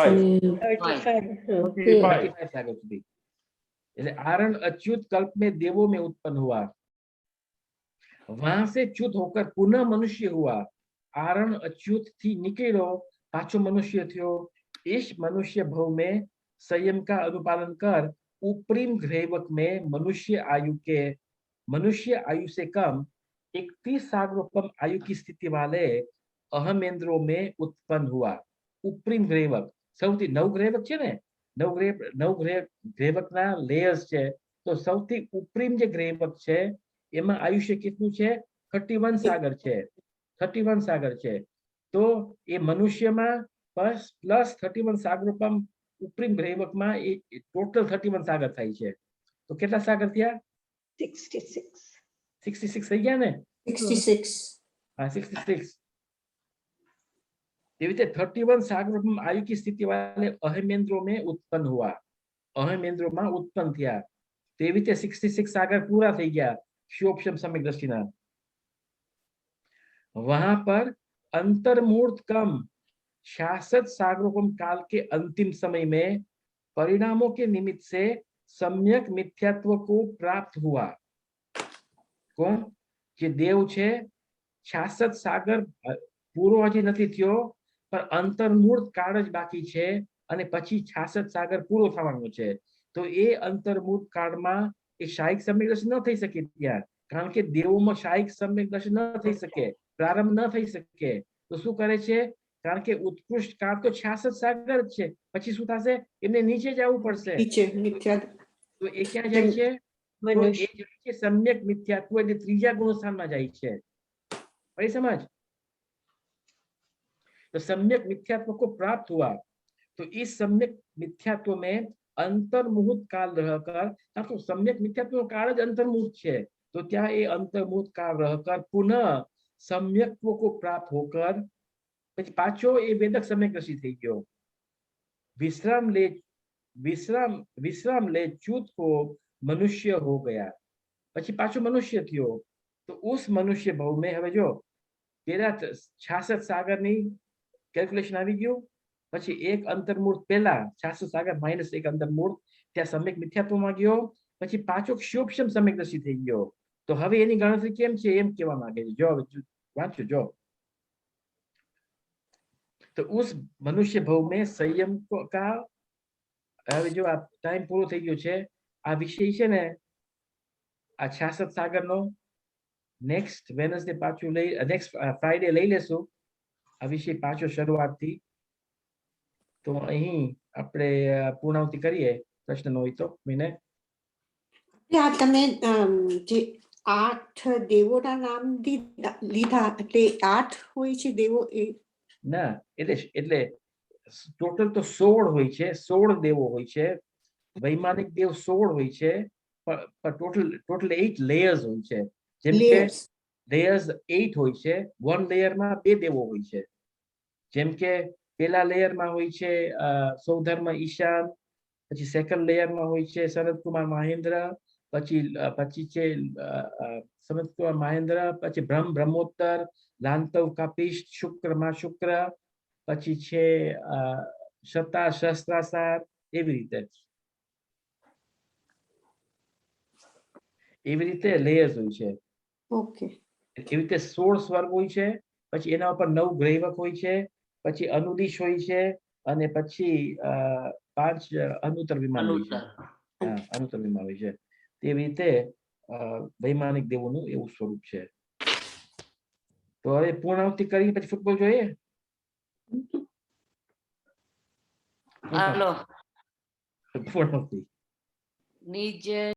सागर સુધી એટલે आरण अच्युत कल्प में देवों में उत्पन्न हुआ वहां से च्युत होकर पुनः मनुष्य हुआ आरण अच्युत थी निकलो पाछो मनुष्य थियो इस मनुष्य भव में संयम का अनुपालन कर उपरिम ग्रहवक में मनुष्य आयु से कम 31 सागरों कम आयु की स्थिति वाले अहमेंद्रों में उत्पन्न हुआ ઉપરીમ ગ્રેવક સૌથી નવગ્રેવક છે ને નવગ્રેવક ના લેયર્સ છે તો સૌથી ઉપરીમ જે ગ્રેવક છે એમાં આયુષ્ય કેટલું છે 31 સાગર છે 31 સાગર છે તો એ મનુષ્યમાં પ્લસ 31 સાગર પર ઉપરીમ ગ્રેવકમાં એ ટોટલ 31 સાગર થાય છે તો કેટલા સાગર થયા 66 થઈ ગયા ને 66. हाँ 66 31 सागर आयु की स्थिति वाले अहमेंद्रों में उत्पन्न हुआ अहमेंद्रों में उत्पन्न थिया 66 सागर पूरा થઈ ગયા शिवोपशम सम्यक दृष्टिना वहां पर अंतर्मूर्त कम 66 सागरोपम काल के अंतिम समय में परिणामों के निमित्त से सम्यक मिथ्यात्व को प्राप्त हुआ कौन જે દેવ છે 66 સાગર પૂરો હજી નથી થયો पर अंतर्मूर्त काल ज बाकी छे અને પછી 66 સાગર પૂરો થવાનો છે તો એ અંતર્મૂર્ત કાળમાં એ શાયિક સમ્યક દર્શન ન થઈ શકે ત્યાં કારણ કે દેવોમાં શાયિક સમ્યક દર્શન ન થઈ શકે પ્રારંભ ન થઈ શકે તો શું કરે છે કારણ કે ઉત્કૃષ્ટ કાળ તો 66 સાગર છે પછી શું થશે એમને નીચે જવું પડશે તો એ ક્યાં જાય છે તો એ જાય છે સમ્યક મિથ્યાત્વ એટલે ત્રીજા ગુણસ્થાનમાં જાય છે પડી સમજ तो सम्यक मिथ्यात्व को प्राप्त हुआ तो इस सम्यक मिथ्यात्व में अंतर्मुहूर्त काल रहकर तो सम्यक मिथ्यात्व काल ज अंतर्मुहूर्त है तो क्या ये अंतर्मुहूर्त काल रहकर पुनः सम्यक्त्व को प्राप्त होकर પછી પાછો એ વેદક સમ્યક દર્શી થઈ ગયો विश्राम ले च्युत को मनुष्य हो गया પછી પાછો મનુષ્ય થયો તો उस मनुष्य भाव में હવે જો પેલા 66 સાગરની કેલ્ક્યુલેશન આવી ગયું પછી એક અંતર્મૂર્ત પહેલા 66 સાગર માઈનસ એક અંતર્મૂર્ત ત્યાં સમ્યક મિથ્યાત્વમાં ગયો પછી પાછો ક્ષોપશમ સમ્યકદર્શી થઈ ગયો તો હવે એની ગણતરી કેમ છે એમ કહેવા માંગે છે જો વાંચો જો तो उस मनुष्य भव में संयम का હવે જો આ ટાઈમ પૂરો થઈ ગયો છે આ વિષય છે ને આ 66 સાગરનો નેક્સ્ટ વેનસડે પાછું લઈ નેક્સ્ટ ફ્રાઈડે લઈ લેશું આ વિષય પાછો શરૂઆતથી તો અહીં આપણે પૂર્ણાવતી કરીએ પ્રશ્ન ન હોય તો મને તમે જે 8 દેવોના નામ લીધા એટલે 8 હોય છે દેવો એ ના એટલે ટોટલ તો 16 હોય છે 16 દેવો હોય છે વૈમાનિક દેવ 16 હોય છે પણ ટોટલ 8 લેયર્સ હોય છે જેમ કે લેયર્સ 8 હોય છે વન લેયરમાં 2 દેવો હોય છે જેમ કે પેલા લેયરમાં હોય છે સૌધર્મ ઈશાન પછી સેકન્ડ લેયરમાં હોય છે શરદ કુમાર મહેન્દ્ર પછી છે શરદ કુમાર મહેન્દ્ર પછી બ્રહ્મોત્તર લાંતવ કાપિશ શુક્ર માં શુક્ર પછી છે શતા શસ્ત્રાસાર એવી રીતે એવી રીતે લેયર્સ હોય છે. ઓકે. એવી રીતે 16 સ્વર્ગ હોય છે, પછી એના ઉપર 9 ગ્રૈવક હોય છે, પછી અનુદિશ હોય છે, અને પછી 5 અનુત્તર વિમાન હોય છે. અનુત્તર અનુત્તર વિમાન હોય છે. તેવી રીતે વૈમાનિક દેવોનું એવું સ્વરૂપ છે. તો હવે પૂર્ણાવૃત્તિ કરીને પછી ફૂટબોલ જોઈએ. હાલો પૂર્ણાવૃત્તિ નિજ